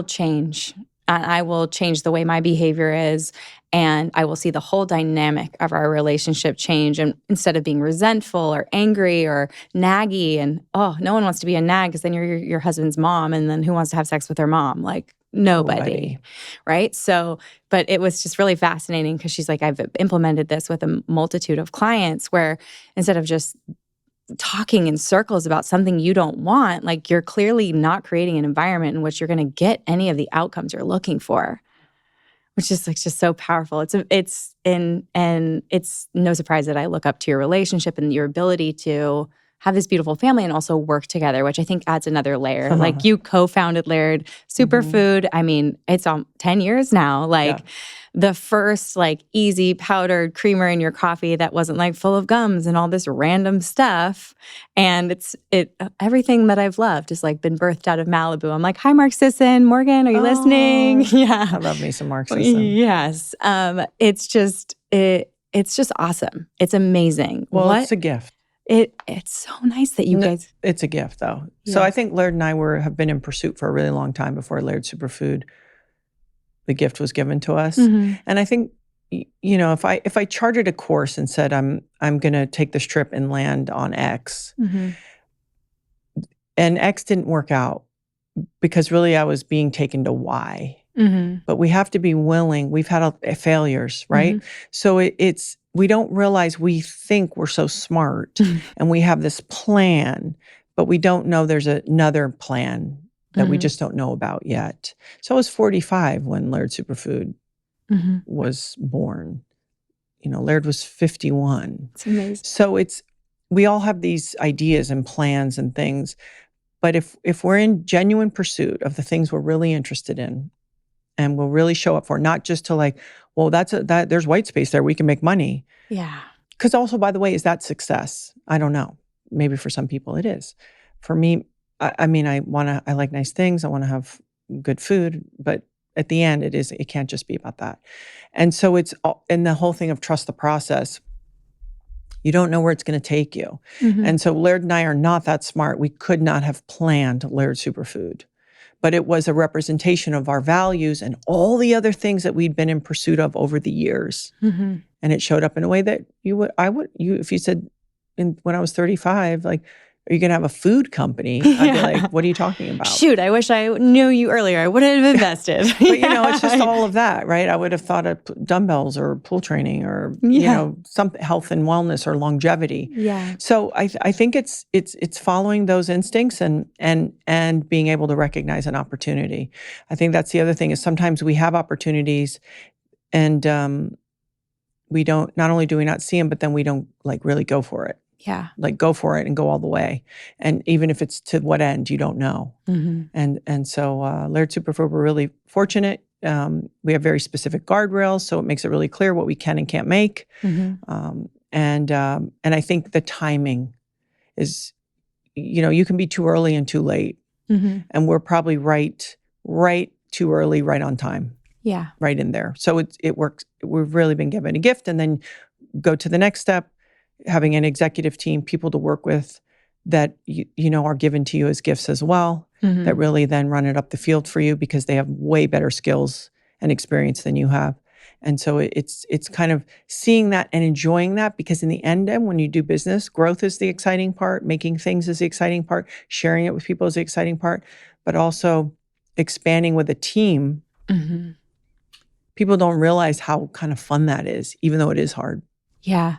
change, and I will change the way my behavior is, and I will see the whole dynamic of our relationship change. And instead of being resentful or angry or naggy, and no one wants to be a nag because then you're your husband's mom, and then who wants to have sex with their mom? Like, nobody. Right? So, but it was just really fascinating because she's like, I've implemented this with a multitude of clients where instead of just talking in circles about something you don't want, like you're clearly not creating an environment in which you're going to get any of the outcomes you're looking for, which is like just so powerful. It's no surprise that I look up to your relationship and your ability to have this beautiful family and also work together, which I think adds another layer. Like you co-founded Laird Superfood. I mean, it's 10 years now. Like the first like easy powdered creamer in your coffee that wasn't like full of gums and all this random stuff. And everything that I've loved has like been birthed out of Malibu. I'm like, hi, Mark Sisson. Morgan, are you listening? Yeah. I love me some Mark Sisson. Yes. It's just awesome. It's amazing. Well, it's a gift. It's so nice that you guys... It's a gift, though. Yes. So I think Laird and I have been in pursuit for a really long time before Laird Superfood, the gift was given to us. Mm-hmm. And I think, you know, if I charted a course and said, I'm going to take this trip and land on X, and X didn't work out because really I was being taken to Y. Mm-hmm. But we have to be willing. We've had failures, right? Mm-hmm. So we don't realize we think we're so smart and we have this plan, but we don't know there's another plan that we just don't know about yet. So I was 45 when Laird Superfood was born. You know, Laird was 51. It's amazing. So we all have these ideas and plans and things, but if we're in genuine pursuit of the things we're really interested in, and we'll really show up for, not just to like, well, there's white space there, we can make money. Yeah. Because also, by the way, is that success? I don't know. Maybe for some people it is. For me, I mean, I like nice things. I want to have good food, but at the end, it can't just be about that. And so and the whole thing of trust the process. You don't know where it's going to take you. Mm-hmm. And so Laird and I are not that smart. We could not have planned Laird Superfood. But it was a representation of our values and all the other things that we'd been in pursuit of over the years. Mm-hmm. And it showed up in a way that if you said when I was 35, like, Are you going to have a food company? I'd be like, what are you talking about? Shoot, I wish I knew you earlier. I would have invested. But, it's just all of that, right? I would have thought of dumbbells or pool training or, some health and wellness or longevity. Yeah. So I think it's following those instincts and being able to recognize an opportunity. I think that's the other thing is sometimes we have opportunities and we don't, not only do we not see them, but then we don't like really go for it. Yeah. Like go for it and go all the way. And even if it's to what end, you don't know. And so Laird Superfood, we're really fortunate. We have very specific guardrails, so it makes it really clear what we can and can't make. And I think the timing is, you can be too early and too late. And we're probably right too early, right on time. Yeah. Right in there. So it works. We've really been given a gift and then go to the next step. Having an executive team, people to work with that are given to you as gifts as well, that really then run it up the field for you because they have way better skills and experience than you have. And so it's kind of seeing that and enjoying that because in the end, when you do business, growth is the exciting part, making things is the exciting part, sharing it with people is the exciting part, but also expanding with a team. People don't realize how kind of fun that is, even though it is hard. Yeah.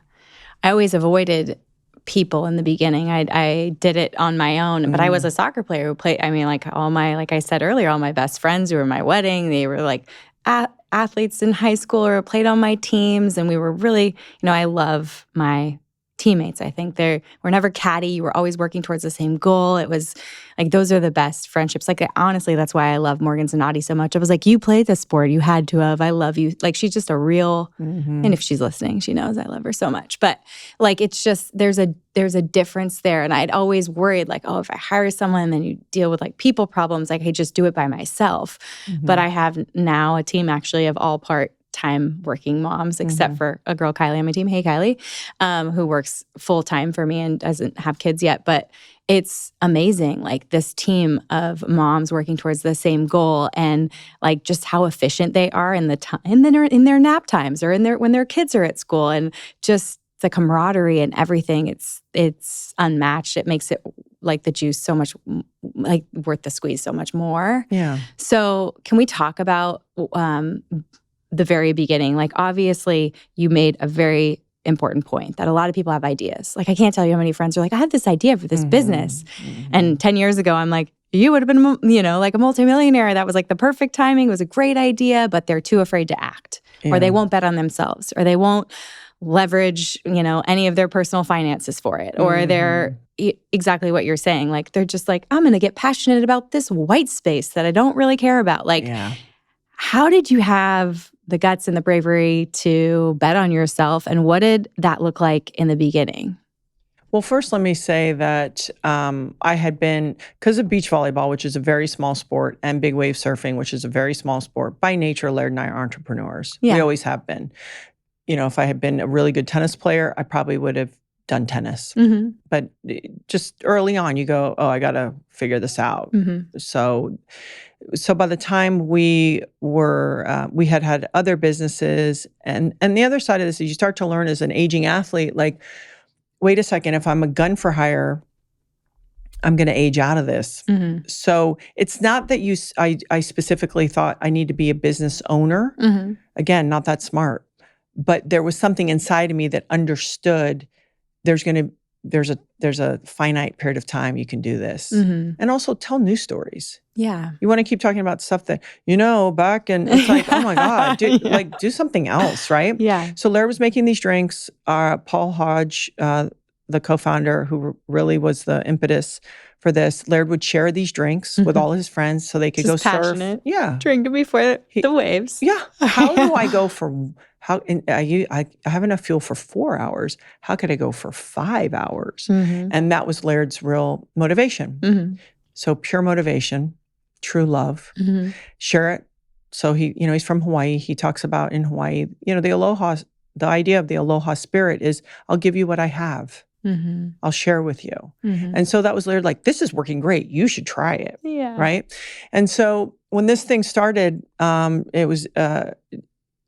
I always avoided people in the beginning. I did it on my own, but I was a soccer player who played, like I said earlier, all my best friends who were at my wedding, they were like athletes in high school or played on my teams. And we were really, I love my teammates. I think we're never catty. You were always working towards the same goal. It was like, those are the best friendships. Like, honestly, that's why I love Morgan Zanotti so much. I was like, you played the sport. You had to have. I love you. Like, she's just a real, and if she's listening, she knows I love her so much. But like, it's just, there's a difference there. And I'd always worried like, oh, if I hire someone, then you deal with like people problems. Like, I just do it by myself. But I have now a team actually of all part-time working moms, except for a girl, Kylie, on my team. Hey, Kylie, who works full-time for me and doesn't have kids yet. But it's amazing, like this team of moms working towards the same goal and like just how efficient they are in in their nap times or when their kids are at school and just the camaraderie and everything. It's unmatched. It makes it like the juice so much like worth the squeeze so much more. Yeah. So can we talk about the very beginning? Like, obviously you made a very important point that a lot of people have ideas. Like, I can't tell you how many friends are like, I had this idea for this business. And 10 years ago, I'm like, you would have been, like a multimillionaire. That was like the perfect timing. It was a great idea, but they're too afraid to act or they won't bet on themselves or they won't leverage, any of their personal finances for it. Or they're exactly what you're saying. Like, they're just like, I'm going to get passionate about this white space that I don't really care about. Like, how did you have the guts and the bravery to bet on yourself? And what did that look like in the beginning? Well, first, let me say that I had been, because of beach volleyball, which is a very small sport, and big wave surfing, which is a very small sport, by nature, Laird and I are entrepreneurs. We always have been. If I had been a really good tennis player, I probably would have done tennis. But just early on, you go, oh, I got to figure this out. So by the time we had other businesses, and the other side of this is you start to learn as an aging athlete, like, wait a second, if I'm a gun for hire, I'm going to age out of this. So it's not that I specifically thought I need to be a business owner. Again, not that smart, but there was something inside of me that understood there's a finite period of time you can do this. And also tell news stories. Yeah. You want to keep talking about stuff that, back and it's like, oh my God, do something else, right? Yeah. So Laird was making these drinks. Paul Hodge, the co-founder who really was the impetus for this, Laird would share these drinks with all his friends so they could just go passionate. surf. Yeah. Drinking before the waves. Yeah. How do I go for... I have enough fuel for 4 hours. How could I go for 5 hours? And that was Laird's real motivation. So pure motivation, true love, share it. So he's from Hawaii. He talks about in Hawaii, the idea of the aloha spirit is I'll give you what I have. I'll share with you. And so that was Laird, like, this is working great. You should try it. Yeah. Right. And so when this thing started, it was,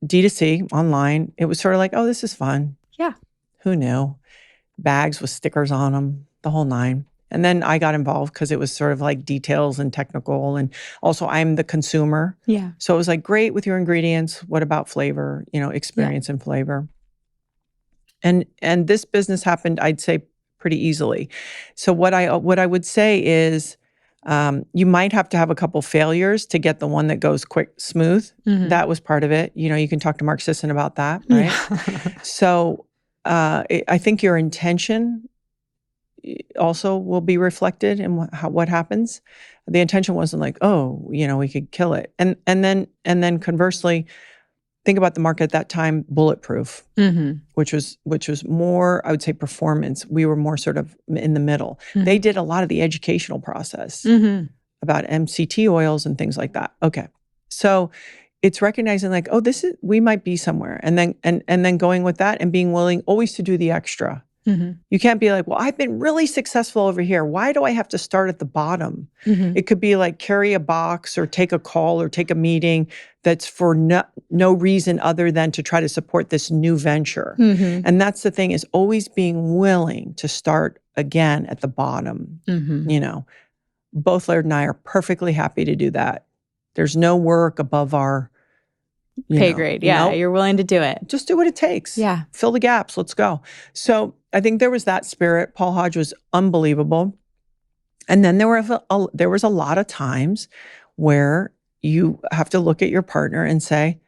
D2C online, it was sort of like, oh, this is fun. Yeah. Who knew? Bags with stickers on them, the whole nine. And then I got involved because it was sort of like details and technical. And also I'm the consumer. Yeah. So it was like, great with your ingredients. What about flavor, experience and flavor? And this business happened, I'd say, pretty easily. So what I would say is, you might have to have a couple failures to get the one that goes quick, smooth. That was part of it. You can talk to Mark Sisson about that, right? Yeah. So I think your intention also will be reflected in what happens. The intention wasn't like, oh, we could kill it. And then conversely, think about the market at that time, bulletproof, which was more, I would say, performance. We were more sort of in the middle. They did a lot of the educational process about MCT oils and things like that. Okay. So it's recognizing like, oh, we might be somewhere. And then going with that and being willing always to do the extra. You can't be like, well, I've been really successful over here. Why do I have to start at the bottom? It could be like carry a box or take a call or take a meeting that's for no reason other than to try to support this new venture. And that's the thing, is always being willing to start again at the bottom. Both Laird and I are perfectly happy to do that. There's no work above our pay grade. Yeah, nope. You're willing to do it. Just do what it takes. Yeah. Fill the gaps. Let's go. So I think there was that spirit. Paul Hodge was unbelievable. And then there was a lot of times where you have to look at your partner and say,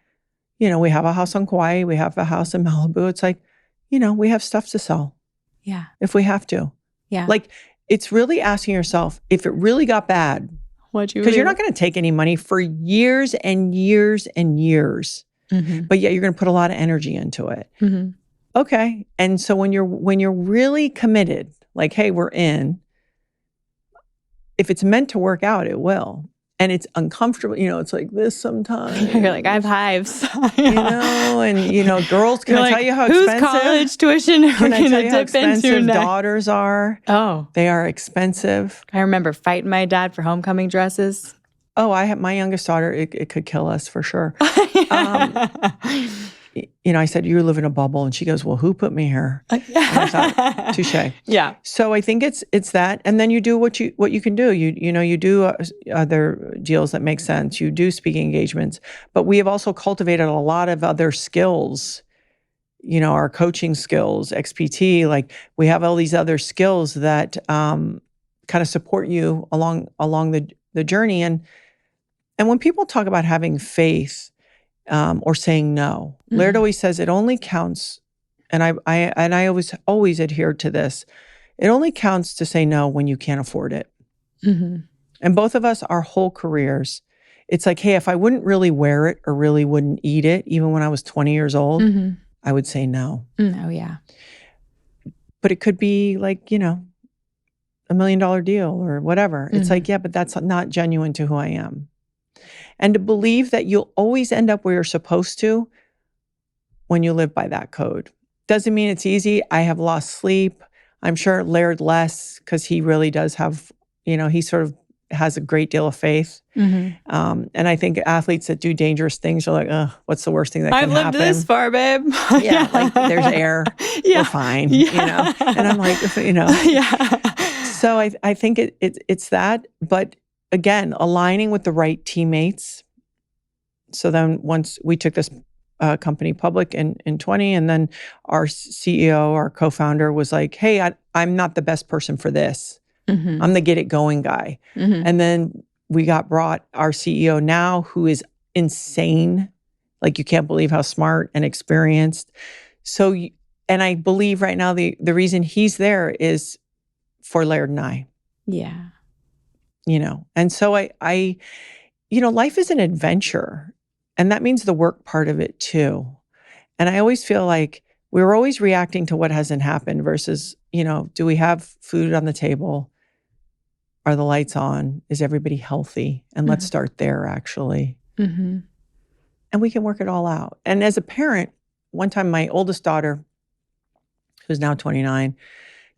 we have a house on Kauai. We have a house in Malibu. It's like, we have stuff to sell. Yeah. If we have to. Yeah. Like, it's really asking yourself, if it really got bad, because you're not going to take any money for years and years and years, but yet you're going to put a lot of energy into it. Okay. And so when you're really committed, like, hey, we're in, if it's meant to work out, it will. And it's uncomfortable. It's like this sometimes. You're like, I have hives. And girls, can I tell you how whose expensive? college tuition are we going to dip into next? Daughters are. Oh. They are expensive. I remember fighting my dad for homecoming dresses. Oh, I have my youngest daughter. It could kill us for sure. I said, you live in a bubble. And she goes, well, who put me here? And I thought, touche. Yeah. So I think it's that. And then you do what you can do. You do other deals that make sense. You do speaking engagements. But we have also cultivated a lot of other skills, our coaching skills, XPT. Like, we have all these other skills that kind of support you along the journey. And when people talk about having faith, or saying no. Laird always says it only counts, and I always adhere to this. It only counts to say no when you can't afford it. And both of us, our whole careers, it's like, hey, if I wouldn't really wear it or really wouldn't eat it, even when I was 20 years old, I would say no. Oh, yeah. But it could be like, $1 million deal or whatever. It's like, yeah, but that's not genuine to who I am. And to believe that you'll always end up where you're supposed to when you live by that code. Doesn't mean it's easy. I have lost sleep. I'm sure Laird less, because he really does have, he sort of has a great deal of faith. And I think athletes that do dangerous things are like, what's the worst thing that can happen? I've lived this far, babe. Yeah, like there's air. We're fine, And I'm like, Yeah. So I think it's that, but again, aligning with the right teammates. So then once we took this company public in 20, and then our CEO, our co-founder was like, hey, I'm not the best person for this. I'm the get it going guy. And then we brought our CEO now, who is insane. Like, you can't believe how smart and experienced. So, and I believe right now the reason he's there is for Laird and I. Yeah. And so I life is an adventure, and that means the work part of it too. And I always feel like we're always reacting to what hasn't happened versus, do we have food on the table? Are the lights on? Is everybody healthy? And let's start there, actually. And we can work it all out. And as a parent, one time my oldest daughter, who's now 29,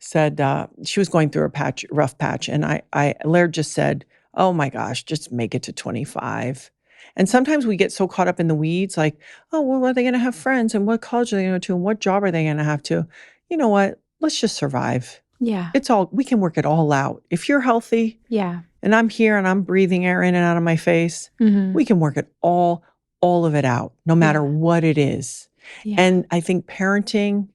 said she was going through a rough patch. And Laird just said, oh my gosh, just make it to 25. And sometimes we get so caught up in the weeds, like, oh, well, are they going to have friends? And what college are they going to go to? And what job are they going to have to? You know what? Let's just survive. Yeah. We can work it all out. If you're healthy and I'm here and I'm breathing air in and out of my face, we can work it all of it out, no matter what it is. Yeah. And I think parenting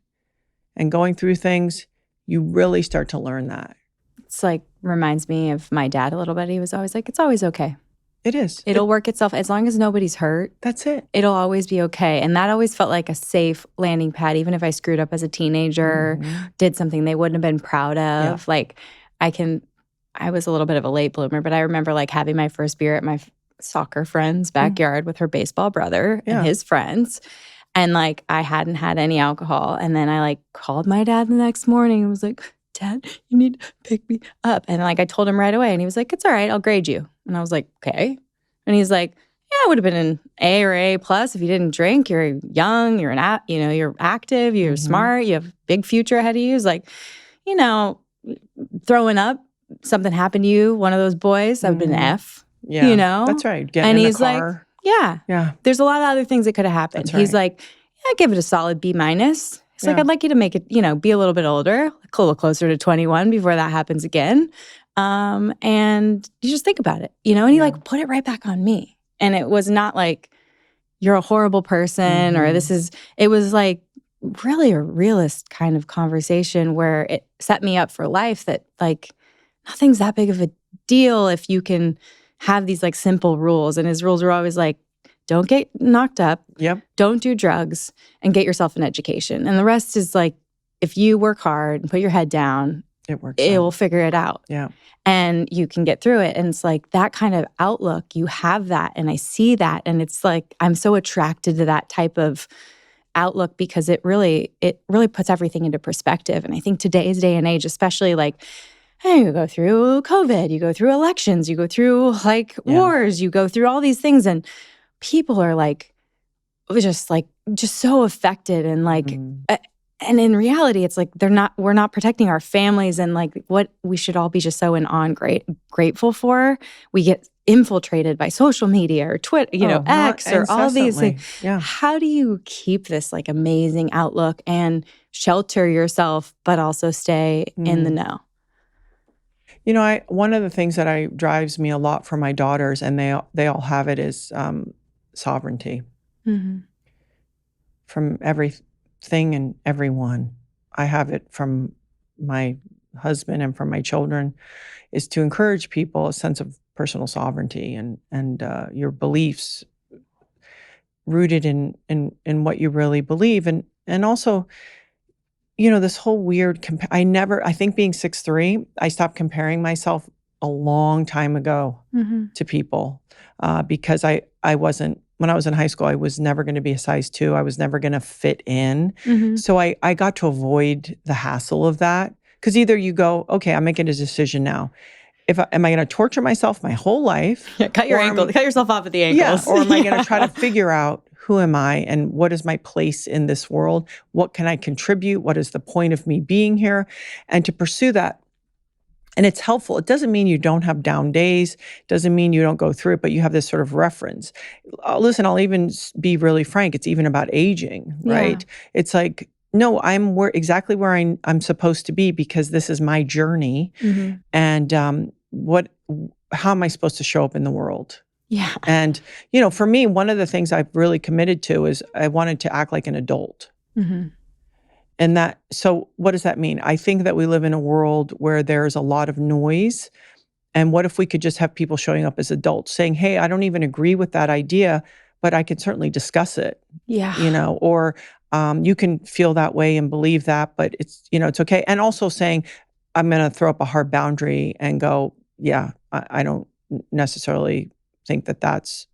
and going through things, you really start to learn that. It's like, reminds me of my dad a little bit. He was always like, it's always okay. It is. It'll work itself as long as nobody's hurt. That's it. It'll always be okay. And that always felt like a safe landing pad, even if I screwed up as a teenager, did something they wouldn't have been proud of. Like, I was a little bit of a late bloomer, but I remember like having my first beer at my soccer friend's backyard with her baseball brother and his friends. And like, I hadn't had any alcohol. And then I like called my dad the next morning and was like, Dad, you need to pick me up. And like, I told him right away. And he was like, it's all right, I'll grade you. And I was like, okay. And he's like, yeah, I would have been an A or A plus if you didn't drink. You're young, you're you're active, you're smart, you have a big future ahead of you. He's like, throwing up, something happened to you, one of those boys, I would have been an F. Yeah, that's right. And he's like, yeah, there's a lot of other things that could have happened. He's like, yeah, give it a solid B minus. He's like, I'd like you to make it, be a little bit older, a little closer to 21 before that happens again. And you just think about it, and he like put it right back on me. And it was not like, you're a horrible person or it was like really a realist kind of conversation where it set me up for life that like nothing's that big of a deal if you can have these like simple rules. And his rules were always like, don't get knocked up, don't do drugs, and get yourself an education. And the rest is like, if you work hard and put your head down, it will figure it out. Yeah. And you can get through it. And it's like that kind of outlook, you have that. And I see that. And it's like, I'm so attracted to that type of outlook because it really puts everything into perspective. And I think today's day and age, especially like, hey, you go through COVID, you go through elections, you go through like wars, you go through all these things. And people are like, just so affected. And like, and in reality, it's like we're not protecting our families and like what we should all be just so in awe and grateful for. We get infiltrated by social media or Twitter, X or all of these things. Yeah. How do you keep this like amazing outlook and shelter yourself, but also stay in the know? One of the things that drives me a lot for my daughters, and they all have it, is sovereignty from everything and everyone. I have it from my husband and from my children, is to encourage people a sense of personal sovereignty and your beliefs rooted in what you really believe, and also, this whole weird. I think being 6'3", I stopped comparing myself a long time ago to people because I wasn't. When I was in high school, I was never going to be a size 2. I was never going to fit in. So I got to avoid the hassle of that. Because either you go, okay, I'm making a decision now. Am I going to torture myself my whole life? Cut yourself off at the ankles. Yeah, or am I going to try to figure out who am I and what is my place in this world? What can I contribute? What is the point of me being here? And to pursue that. And it's helpful. It doesn't mean you don't have down days. It doesn't mean you don't go through it, but you have this sort of reference. Listen, I'll even be really frank. It's even about aging, right? Yeah. It's like, no, I'm exactly where I'm supposed to be because this is my journey. And how am I supposed to show up in the world? Yeah. And, for me, one of the things I've really committed to is I wanted to act like an adult. And so what does that mean? I think that we live in a world where there's a lot of noise. And what if we could just have people showing up as adults saying, hey, I don't even agree with that idea, but I can certainly discuss it. Yeah. Or you can feel that way and believe that, but it's okay. And also saying, I'm going to throw up a hard boundary and go, yeah, I don't necessarily think that that's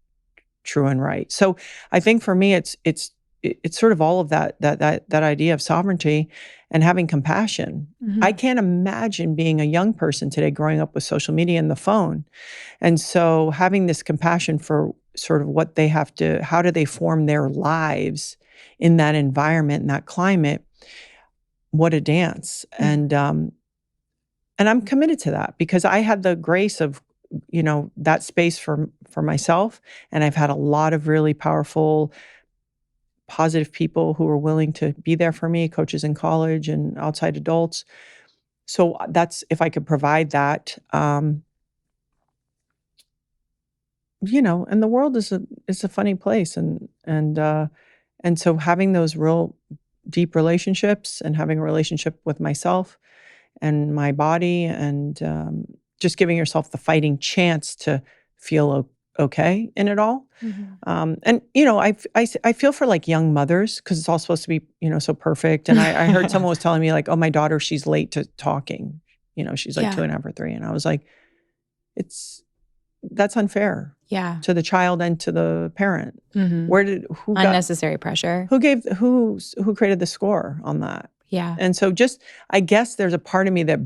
true and right. So I think for me, it's sort of all of that idea of sovereignty and having compassion. I can't imagine being a young person today growing up with social media and the phone. And so having this compassion for sort of what they have to, how do they form their lives in that environment, in that climate, what a dance. And I'm committed to that because I had the grace of, that space for myself. And I've had a lot of really powerful, positive people who are willing to be there for me, coaches in college and outside adults. So that's, if I could provide that, and the world is a funny place, and so having those real deep relationships and having a relationship with myself and my body, and just giving yourself the fighting chance to feel okay in it all. And I feel for like young mothers, because it's all supposed to be so perfect. And I heard someone was telling me like, oh, my daughter, she's late to talking. She's like 2.5 or 3, and I was like, that's unfair. Yeah. To the child and to the parent. Unnecessary pressure. Who created the score on that? Yeah. And so I guess there's a part of me that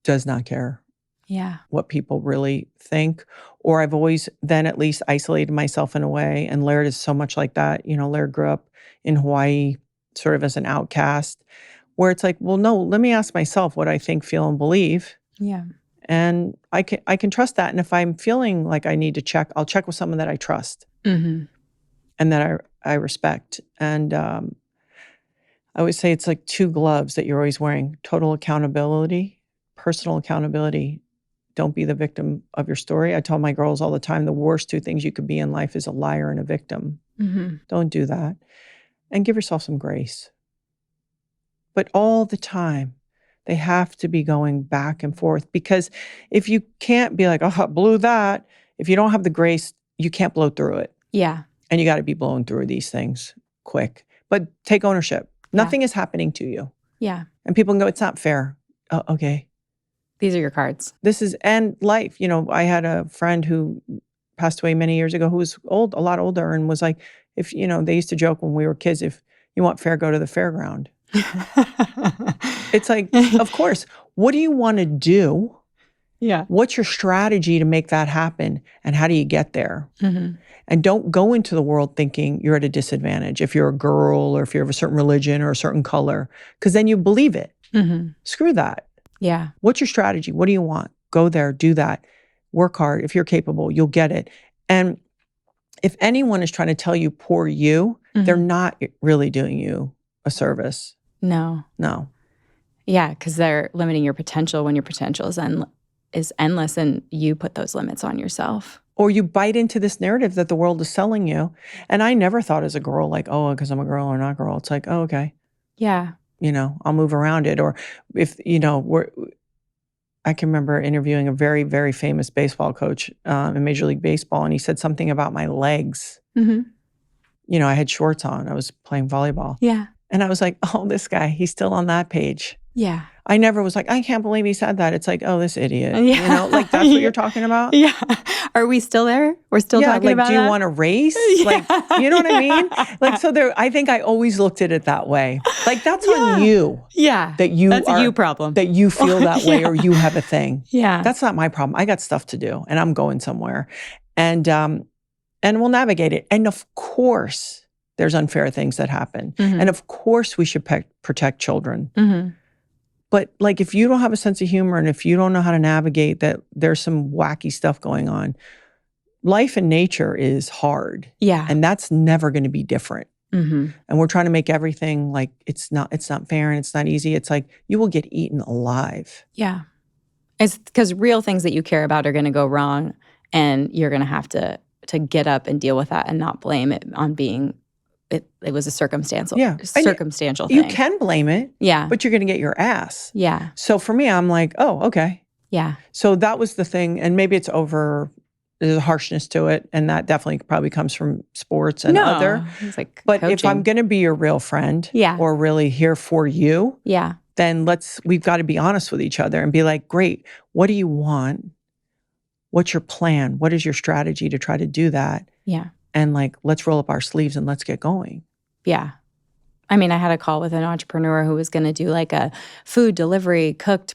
does not care. Yeah. What people really think. Or I've always then at least isolated myself in a way. And Laird is so much like that. Laird grew up in Hawaii sort of as an outcast, where it's like, well, no, let me ask myself what I think, feel, and believe. Yeah. And I can trust that. And if I'm feeling like I need to check, I'll check with someone that I trust and that I respect. And I always say it's like 2 gloves that you're always wearing: total accountability, personal accountability. Don't be the victim of your story. I tell my girls all the time, the worst 2 things you could be in life is a liar and a victim. Don't do that. And give yourself some grace. But all the time, they have to be going back and forth, because if you can't be like, oh, I blew that, if you don't have the grace, you can't blow through it. Yeah. And you got to be blowing through these things quick. But take ownership. Nothing is happening to you. Yeah. And people can go, it's not fair. Oh, okay. These are your cards. And life. I had a friend who passed away many years ago who was a lot older, and was like, if, they used to joke when we were kids, if you want fair, go to the fairground. It's like, of course, what do you want to do? Yeah. What's your strategy to make that happen? And how do you get there? And don't go into the world thinking you're at a disadvantage if you're a girl or if you're of a certain religion or a certain color, because then you believe it. Screw that. Yeah. What's your strategy? What do you want? Go there, do that. Work hard. If you're capable, you'll get it. And if anyone is trying to tell you poor you, they're not really doing you a service. No. Yeah, because they're limiting your potential when your potential is endless, and you put those limits on yourself. Or you bite into this narrative that the world is selling you. And I never thought as a girl, like, oh, because I'm a girl or not girl. It's like, oh, okay. Yeah. I'll move around it. Or if, I can remember interviewing a very, very famous baseball coach in Major League Baseball, and he said something about my legs. I had shorts on. I was playing volleyball. Yeah. And I was like, oh, this guy, he's still on that page. Yeah. I never was like, I can't believe he said that. It's like, oh, this idiot. Yeah. Like that's what you're talking about? Yeah. Are we still there? We're still talking about do you want to race? Yeah. Like, you know what I mean? Like, so I think I always looked at it that way. Like, that's on you. Yeah. That's a you problem. That you feel that way, or you have a thing. Yeah. That's not my problem. I got stuff to do and I'm going somewhere. And we'll navigate it. And of course, there's unfair things that happen. And of course, we should protect children. But like, if you don't have a sense of humor and if you don't know how to navigate that, there's some wacky stuff going on. Life in nature is hard. Yeah. And that's never going to be different. And we're trying to make everything like it's not fair and it's not easy. It's like you will get eaten alive. Yeah. It's because real things that you care about are going to go wrong, and you're going to have to get up and deal with that and not blame it on being it was a circumstantial thing. You can blame it. Yeah. But you're going to get your ass. Yeah. So for me, I'm like, oh, okay. Yeah. So that was the thing. And maybe there's a harshness to it. And that definitely probably comes from sports and other. It's like but coaching. If I'm going to be your real friend or really here for you, then we've got to be honest with each other and be like, great, what do you want? What's your plan? What is your strategy to try to do that? Yeah. And like, let's roll up our sleeves and let's get going. Yeah. I mean, I had a call with an entrepreneur who was going to do like a food delivery, cooked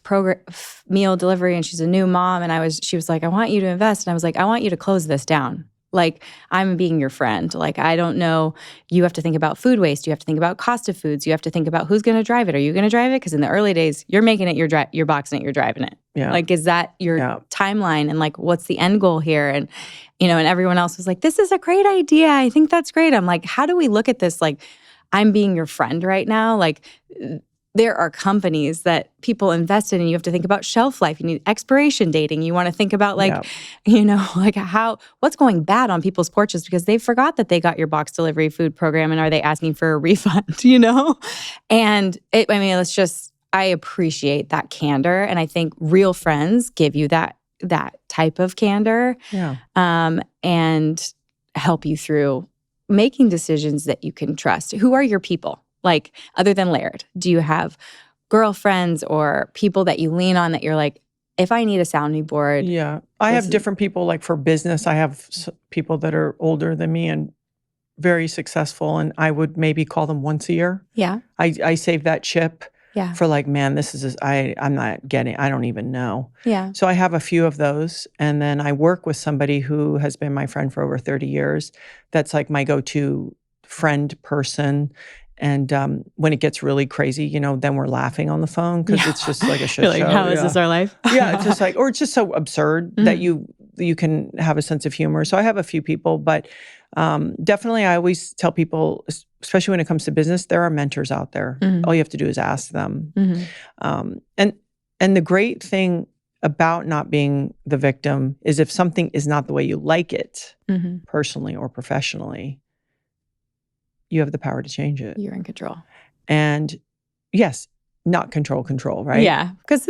meal delivery, and she's a new mom. And she was like, I want you to invest. And I was like, I want you to close this down. Like, I'm being your friend. Like, I don't know. You have to think about food waste. You have to think about cost of foods. You have to think about who's going to drive it. Are you going to drive it? Because in the early days, you're making it, you're boxing it, you're driving it. Yeah. Like, is that your timeline? And like, what's the end goal here? And, and everyone else was like, this is a great idea. I think that's great. I'm like, how do we look at this? Like, I'm being your friend right now. Like, there are companies that people invest in and you have to think about shelf life. You need expiration dating. You want to think about like, like what's going bad on people's porches because they forgot that they got your box delivery food program and are they asking for a refund, And I appreciate that candor. And I think real friends give you that type of candor and help you through making decisions that you can trust. Who are your people? Like, other than Laird, do you have girlfriends or people that you lean on that you're like, if I need a sounding board? Yeah. I have different people. Like for business, I have people that are older than me and very successful. And I would maybe call them once a year. Yeah. I save that chip Yeah. for like, man, this is, I'm not getting, I don't even know. Yeah. So I have a few of those. And then I work with somebody who has been my friend for over 30 years. That's like my go-to friend person. And when it gets really crazy, then we're laughing on the phone because it's just like a shit You're like, show. How is this our life? Yeah, it's just like, or it's just so absurd that you can have a sense of humor. So I have a few people, but definitely I always tell people, especially when it comes to business, there are mentors out there. All you have to do is ask them. And the great thing about not being the victim is if something is not the way you like it, personally or professionally, you have the power to change it. You're in control. And yes, not control, right? Yeah, because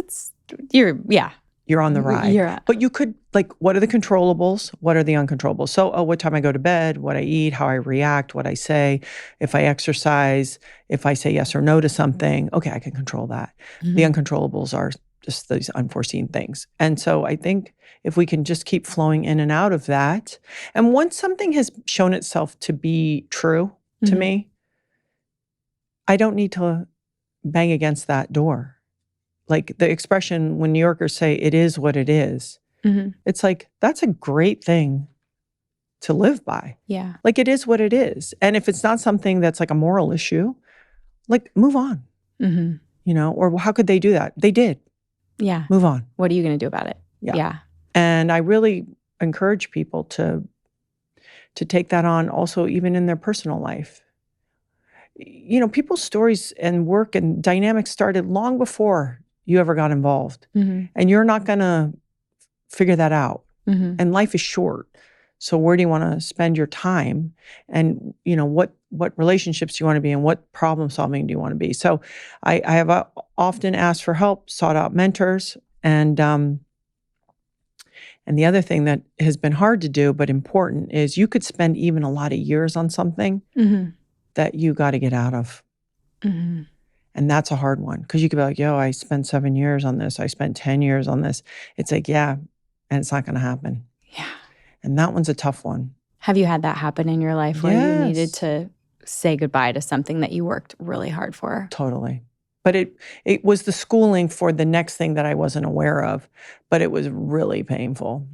you're on the ride. But you could, like, what are the controllables? What are the uncontrollables? So, what time I go to bed, what I eat, how I react, what I say, if I exercise, if I say yes or no to something, okay, I can control that. The uncontrollables are just these unforeseen things. And so I think if we can just keep flowing in and out of that, and once something has shown itself to be true to me, I don't need to bang against that door. Like the expression when New Yorkers say, it is what it is, it's like, that's a great thing to live by. Yeah. Like it is what it is. And if it's not something that's like a moral issue, like move on, or how could they do that? They did. Yeah. Move on. What are you going to do about it? Yeah. And I really encourage people to take that on also even in their personal life. People's stories and work and dynamics started long before you ever got involved. And you're not going to figure that out. And life is short. So where do you want to spend your time? And, what relationships do you want to be in? What problem solving do you want to be? So I have often asked for help, sought out mentors. And the other thing that has been hard to do, but important, is you could spend even a lot of years on something that you got to get out of. And that's a hard one because you could be like, I spent 7 years on this. I spent 10 years on this. It's like, yeah, and it's not going to happen. Yeah. And that one's a tough one. Have you had that happen in your life where you needed to say goodbye to something that you worked really hard for? Totally. But it was the schooling for the next thing that I wasn't aware of, but it was really painful.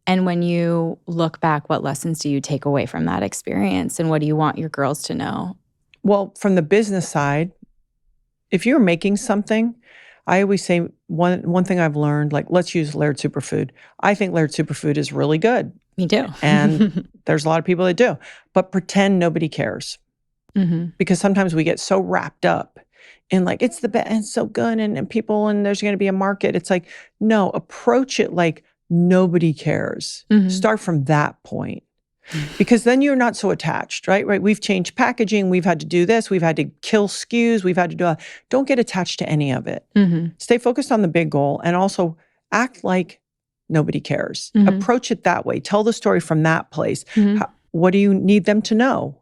And when you look back, what lessons do you take away from that experience? And what do you want your girls to know? Well, from the business side, if you're making something, I always say one thing I've learned, like, let's use Laird Superfood. I think Laird Superfood is really good. Me too. And there's a lot of people that do. But pretend nobody cares. Because sometimes we get so wrapped up in like, it's the best, and it's so good, and people, and there's going to be a market. It's like, no, approach it like nobody cares. Start from that point. Because then you're not so attached, right? We've changed packaging. We've had to do this. We've had to kill SKUs. We've had to do don't get attached to any of it. Stay focused on the big goal and also act like nobody cares. Approach it that way. Tell the story from that place. What do you need them to know?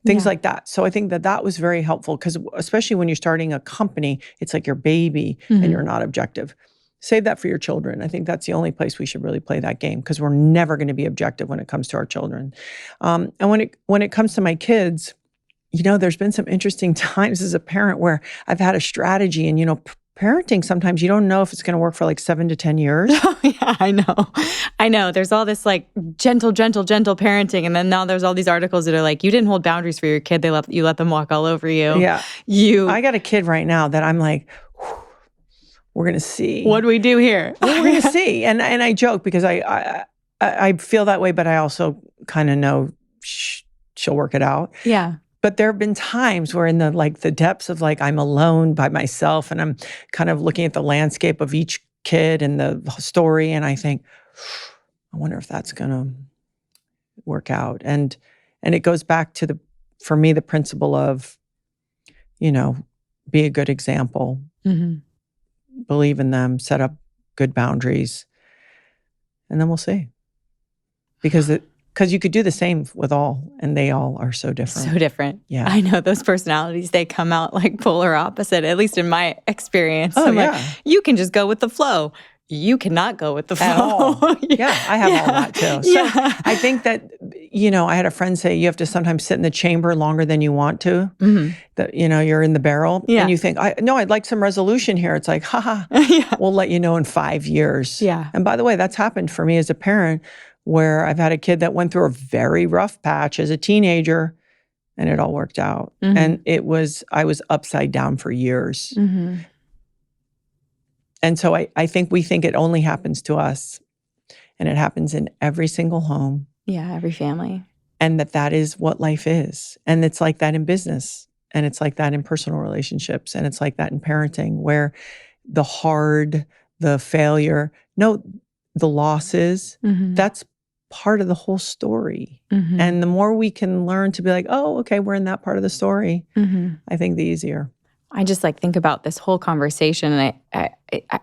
Things like that. So I think that was very helpful because especially when you're starting a company, it's like your baby and you're not objective. Save that for your children. I think that's the only place we should really play that game because we're never going to be objective when it comes to our children. And when it comes to my kids, there's been some interesting times as a parent where I've had a strategy and, parenting, sometimes you don't know if it's going to work for like 7 to 10 years. Oh, yeah, I know. There's all this like gentle parenting. And then now there's all these articles that are like, you didn't hold boundaries for your kid. You let them walk all over you. Yeah. I got a kid right now that I'm like, we're going to see. What do we do here? We're going to see. And I joke because I feel that way, but I also kind of know she'll work it out. Yeah. But there have been times where in the depths of I'm alone by myself and I'm kind of looking at the landscape of each kid and the story, and I think, I wonder if that's going to work out. And it goes back to for me, the principle of, be a good example, believe in them, set up good boundaries, and then we'll see. Because you could do the same with all, and they all are so different. So different. Yeah. I know those personalities, they come out like polar opposite, at least in my experience. Oh, I'm yeah. like, you can just go with the flow. You cannot go with the flow. At all. Yeah, I have all that too. So I think that, I had a friend say you have to sometimes sit in the chamber longer than you want to. That, you're in the barrel and you think, I'd like some resolution here. It's like, we'll let you know in 5 years. Yeah. And by the way, that's happened for me as a parent, where I've had a kid that went through a very rough patch as a teenager and it all worked out. And I was upside down for years. And so I think we think it only happens to us, and it happens in every single home. Yeah, every family. And that is what life is. And it's like that in business, and it's like that in personal relationships, and it's like that in parenting, where the failure, the losses, that's part of the whole story. And the more we can learn to be like, oh, okay, we're in that part of the story, I think the easier. I just think about this whole conversation, and I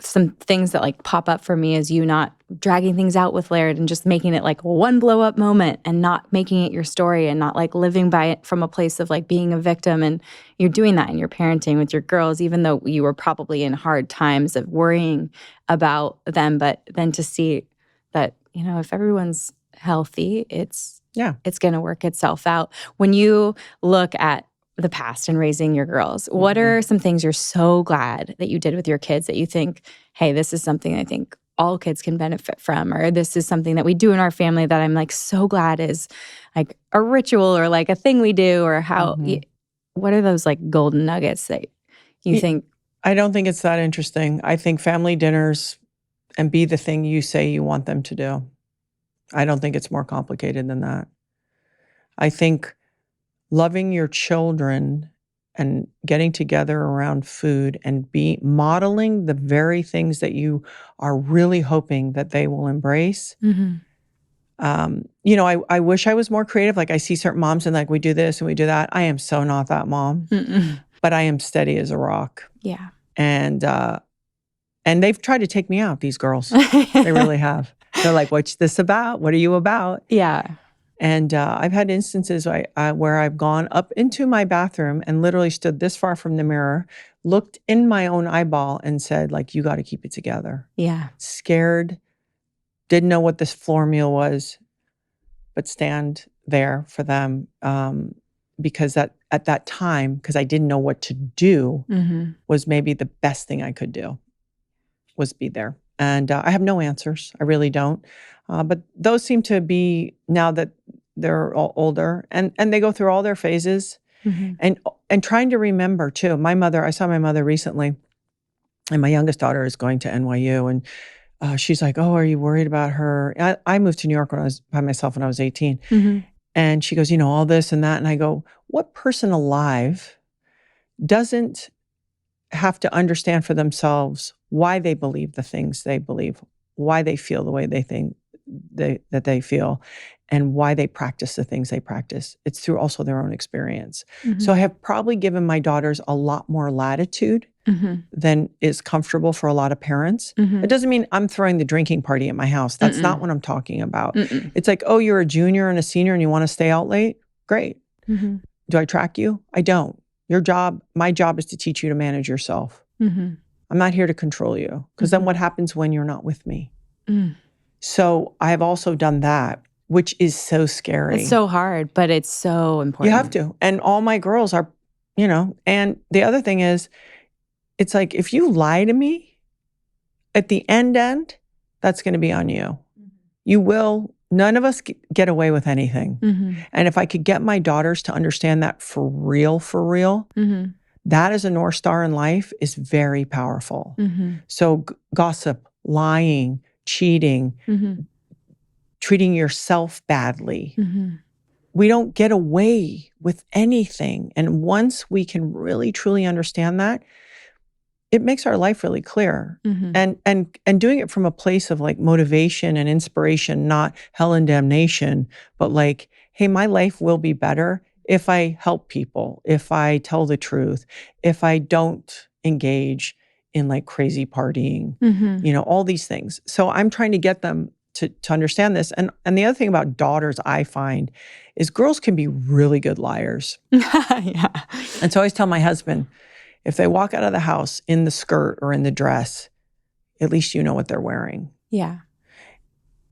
some things that pop up for me is you not dragging things out with Laird and just making it one blow up moment and not making it your story and not living by it from a place of being a victim. And you're doing that in your parenting with your girls, even though you were probably in hard times of worrying about them. But then to see that, if everyone's healthy, it's going to work itself out. When you look at the past and raising your girls, what are some things you're so glad that you did with your kids that you think, hey, this is something I think all kids can benefit from, or this is something that we do in our family that I'm so glad is a ritual or a thing we do, or how, what are those golden nuggets that you think? I don't think it's that interesting. I think family dinners and be the thing you say you want them to do. I don't think it's more complicated than that. I think loving your children and getting together around food and modeling the very things that you are really hoping that they will embrace. I wish I was more creative. I see certain moms and we do this and we do that. I am so not that mom, but I am steady as a rock. Yeah. And they've tried to take me out, these girls. They really have. They're like, what's this about? What are you about? Yeah. And I've had instances where I've gone up into my bathroom and literally stood this far from the mirror, looked in my own eyeball and said, you got to keep it together. Yeah. Scared, didn't know what this floor meal was, but stand there for them. Because at that time, because I didn't know what to do, was maybe the best thing I could do, was be there. And I have no answers. I really don't. But those seem to be, now that they're all older, and they go through all their phases, and trying to remember too. I saw my mother recently, and my youngest daughter is going to NYU, and she's like, oh, are you worried about her? I moved to New York when I was by myself when I was 18. And she goes, all this and that. And I go, what person alive doesn't have to understand for themselves why they believe the things they believe, why they feel the way they think that they feel, and why they practice the things they practice? It's through also their own experience. So I have probably given my daughters a lot more latitude than is comfortable for a lot of parents. It doesn't mean I'm throwing the drinking party at my house. That's not what I'm talking about. It's oh, you're a junior and a senior and you want to stay out late? Great. Do I track you? I don't. My job is to teach you to manage yourself. I'm not here to control you, because then what happens when you're not with me? So I have also done that, which is so scary. It's so hard, but it's so important. You have to. And all my girls are, and the other thing is, it's if you lie to me, at the end, that's going to be on you. You will. None of us get away with anything. And if I could get my daughters to understand that for real, that as a North Star in life is very powerful. So gossip, lying, cheating, treating yourself badly, we don't get away with anything. And once we can really, truly understand that, it makes our life really clear. And doing it from a place of like motivation and inspiration, not hell and damnation, but like, hey, my life will be better if I help people, if I tell the truth, if I don't engage in like crazy partying, all these things. So I'm trying to get them to understand this. And the other thing about daughters I find is girls can be really good liars. Yeah. And so I always tell my husband, if they walk out of the house in the skirt or in the dress, at least you know what they're wearing. Yeah.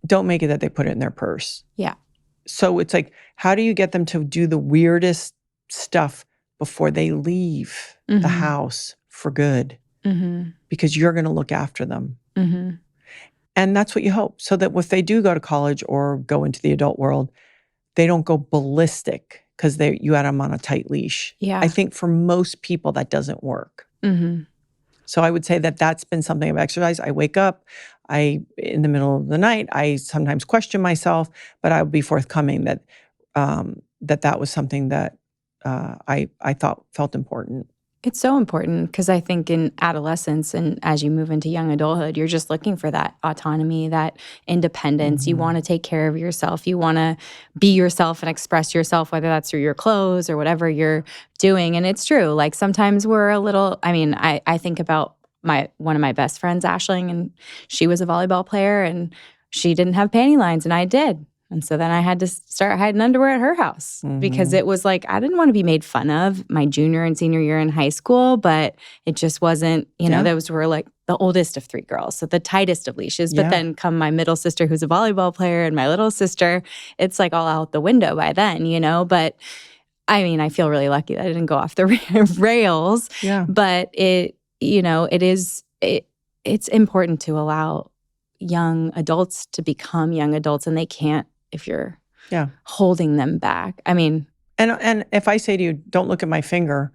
Don't make it that they put it in their purse. Yeah. So it's like, how do you get them to do the weirdest stuff before they leave the house for good? Because you're going to look after them. And that's what you hope. So that if they do go to college or go into the adult world, they don't go ballistic because you had them on a tight leash. Yeah. I think for most people that doesn't work. So I would say that that's been something I've exercised. I wake up, in the middle of the night, I sometimes question myself, but I would be forthcoming that that was something that I felt important. It's so important because I think in adolescence and as you move into young adulthood, you're just looking for that autonomy, that independence. You want to take care of yourself. You want to be yourself and express yourself, whether that's through your clothes or whatever you're doing. And it's true. Like sometimes we're a little, I think about one of my best friends, Aisling, and she was a volleyball player and she didn't have panty lines and I did. And so then I had to start hiding underwear at her house because it was like, I didn't want to be made fun of my junior and senior year in high school, but it just wasn't, those were like the oldest of 3 girls, so the tightest of leashes. But then come my middle sister who's a volleyball player and my little sister, it's like all out the window by then, But I feel really lucky that I didn't go off the rails. Yeah. But it's important to allow young adults to become young adults, and they can't if you're holding them back. And if I say to you, don't look at my finger,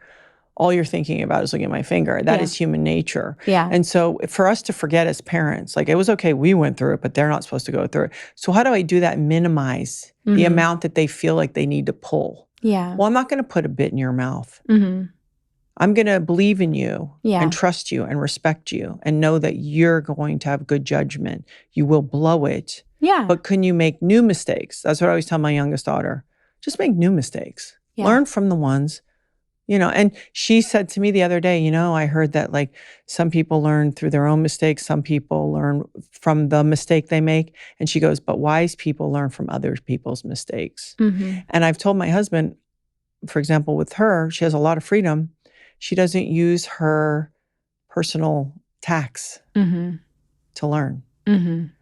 all you're thinking about is looking at my finger. That is human nature. Yeah. And so for us to forget as parents, like it was okay, we went through it, but they're not supposed to go through it. So how do I do that and minimize the amount that they feel like they need to pull? Yeah. Well, I'm not going to put a bit in your mouth. I'm going to believe in you and trust you and respect you and know that you're going to have good judgment. You will blow it. Yeah. But can you make new mistakes? That's what I always tell my youngest daughter. Just make new mistakes. Yeah. Learn from the ones, and she said to me the other day, I heard that like some people learn through their own mistakes. Some people learn from the mistake they make. And she goes, but wise people learn from other people's mistakes. And I've told my husband, for example, with her, she has a lot of freedom. She doesn't use her personal tax to learn.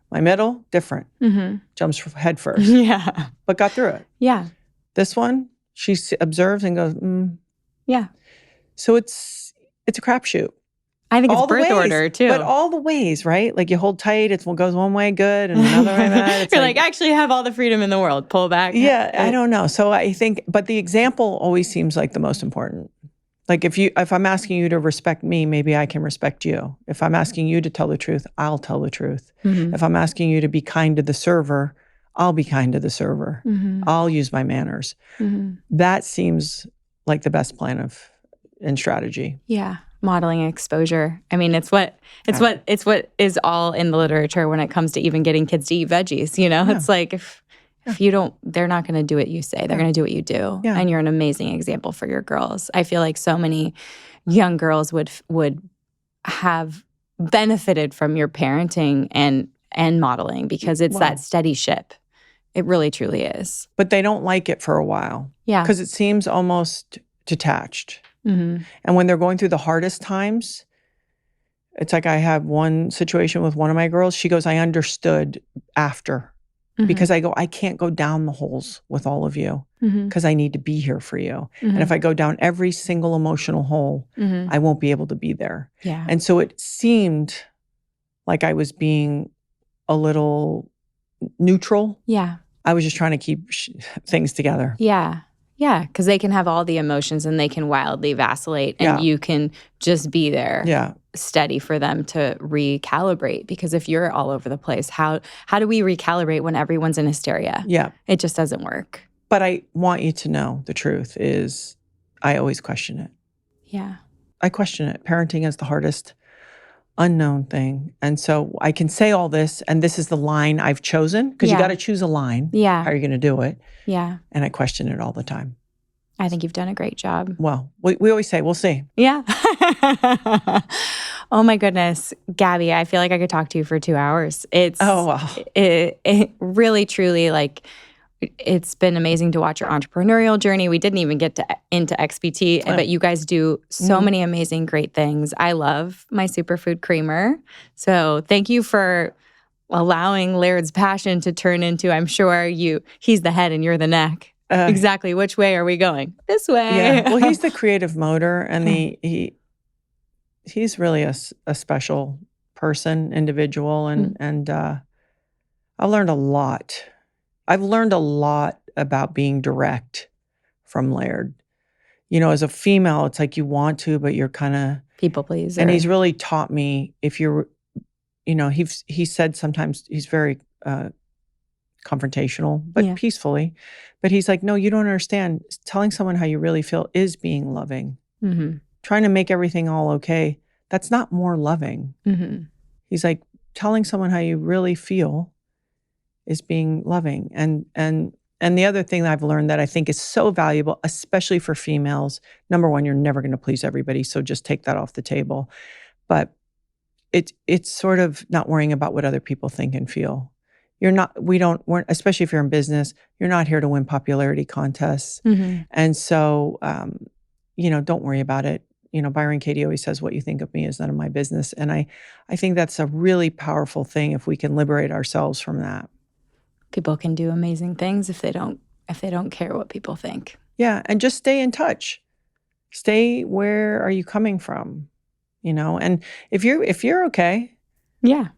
My middle, different. Jumps head first. Yeah. But got through it. Yeah. This one, she observes and goes, Yeah. So it's a crapshoot. I think it's all birth order too. But all the ways, right? Like you hold tight, it goes one way good and another way bad. It's You're like, actually have all the freedom in the world. Pull back. Yeah, I don't know. So I think, but the example always seems like the most important. Like if I'm asking you to respect me, maybe I can respect you. If I'm asking you to tell the truth, I'll tell the truth. If I'm asking you to be kind to the server, I'll be kind to the server. I'll use my manners. That seems like the best plan and strategy. Yeah. Modeling exposure. It's what is all in the literature when it comes to even getting kids to eat veggies. It's like if you don't, they're not going to do what you say. They're going to do what you do. Yeah. And you're an amazing example for your girls. I feel like so many young girls would have benefited from your parenting and modeling because it's that steady ship. It really, truly is. But they don't like it for a while. Yeah. Because it seems almost detached. And when they're going through the hardest times, it's like I have one situation with one of my girls. She goes, I understood after. Because I go, I can't go down the holes with all of you because I need to be here for you. And if I go down every single emotional hole, I won't be able to be there. Yeah. And so it seemed like I was being a little neutral. Yeah. I was just trying to keep things together. Yeah. Yeah. Because they can have all the emotions and they can wildly vacillate and you can just be there. Yeah. Steady for them to recalibrate, because if you're all over the place, how do we recalibrate when everyone's in hysteria? Yeah. It just doesn't work. But I want you to know the truth is I always question it. Yeah. I question it. Parenting is the hardest unknown thing. And so I can say all this, and this is the line I've chosen, because you got to choose a line. Yeah. How are you going to do it? Yeah. And I question it all the time. I think you've done a great job. Well, we always say, we'll see. Yeah. Oh my goodness. Gabby, I feel like I could talk to you for 2 hours. It really, truly, like, it's been amazing to watch your entrepreneurial journey. We didn't even get into XPT, but you guys do so many amazing, great things. I love my superfood creamer. So thank you for allowing Laird's passion to turn into, I'm sure he's the head and you're the neck. Exactly. Which way are we going? This way. Yeah. Well, he's the creative motor, and he's really a special person, individual, and I've learned a lot. I've learned a lot about being direct from Laird. You know, as a female, it's like you want to, but you're kind of people pleaser. And he's really taught me, if you're, you know, he said sometimes he's very confrontational, but peacefully. But he's like, no, you don't understand. Telling someone how you really feel is being loving. Mm-hmm. Trying to make everything all okay, that's not more loving. Mm-hmm. He's like, telling someone how you really feel is being loving. And the other thing that I've learned that I think is so valuable, especially for females, number one, you're never going to please everybody, so just take that off the table. But it's sort of not worrying about what other people think and feel. We're especially if you're in business, you're not here to win popularity contests. Mm-hmm. And so, don't worry about it. You know, Byron Katie always says, what you think of me is none of my business. And I think that's a really powerful thing if we can liberate ourselves from that. People can do amazing things if they don't care what people think. Yeah, and just stay in touch. Stay, where are you coming from? You know, and if you're okay,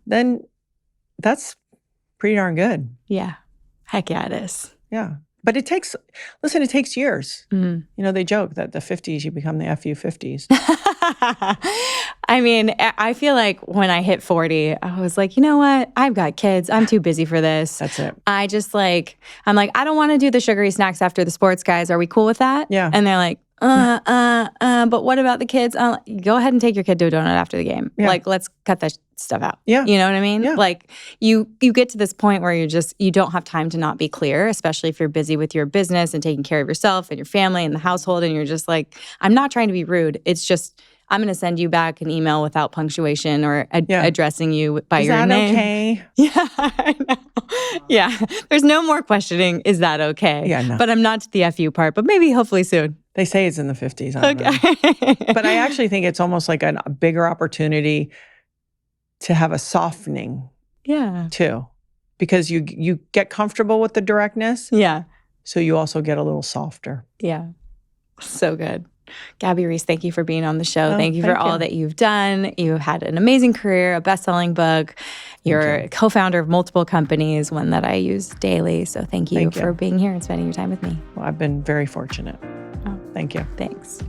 then that's pretty darn good. Yeah. Heck yeah, it is. Yeah. But it takes years. Mm. You know, they joke that the 50s, you become the FU 50s. I mean, I feel like when I hit 40, I was like, you know what? I've got kids. I'm too busy for this. That's it. I'm like, I don't want to do the sugary snacks after the sports, guys. Are we cool with that? Yeah. And they're like, but what about the kids? Go ahead and take your kid to a donut after the game. Yeah. Like, let's cut that stuff out. Yeah. You know what I mean? Yeah. Like, you get to this point where you don't have time to not be clear, especially if you're busy with your business and taking care of yourself and your family and the household. And you're just like, I'm not trying to be rude. It's just, I'm going to send you back an email without punctuation or addressing you by your name. Okay? Yeah, I know. Yeah. There's no more questioning, is that okay? Yeah, no. But I'm not to the FU part, but maybe hopefully soon. They say it's in the 50s. I don't know. But I actually think it's almost like a bigger opportunity to have a softening. Yeah. Too. Because you get comfortable with the directness. Yeah. So you also get a little softer. Yeah. So good. Gabby Reece, thank you for being on the show. Thank you for all that you've done. You had an amazing career, a best-selling book. You're a co-founder of multiple companies, one that I use daily. So thank you for being here and spending your time with me. Well, I've been very fortunate. Oh, thank you. Thanks.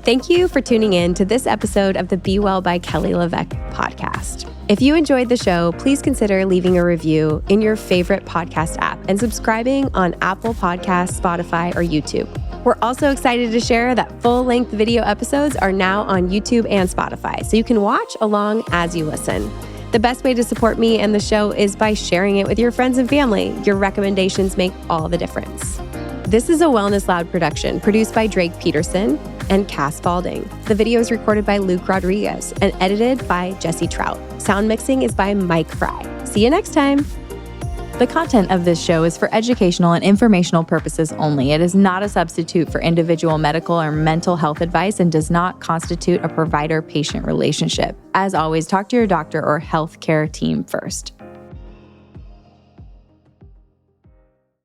Thank you for tuning in to this episode of the Be Well by Kelly LeVeque podcast. If you enjoyed the show, please consider leaving a review in your favorite podcast app and subscribing on Apple Podcasts, Spotify, or YouTube. We're also excited to share that full-length video episodes are now on YouTube and Spotify, so you can watch along as you listen. The best way to support me and the show is by sharing it with your friends and family. Your recommendations make all the difference. This is a Wellness Loud production produced by Drake Peterson and Cass Spalding. The video is recorded by Luke Rodriguez and edited by Jesse Trout. Sound mixing is by Mike Fry. See you next time. The content of this show is for educational and informational purposes only. It is not a substitute for individual medical or mental health advice and does not constitute a provider-patient relationship. As always, talk to your doctor or healthcare team first.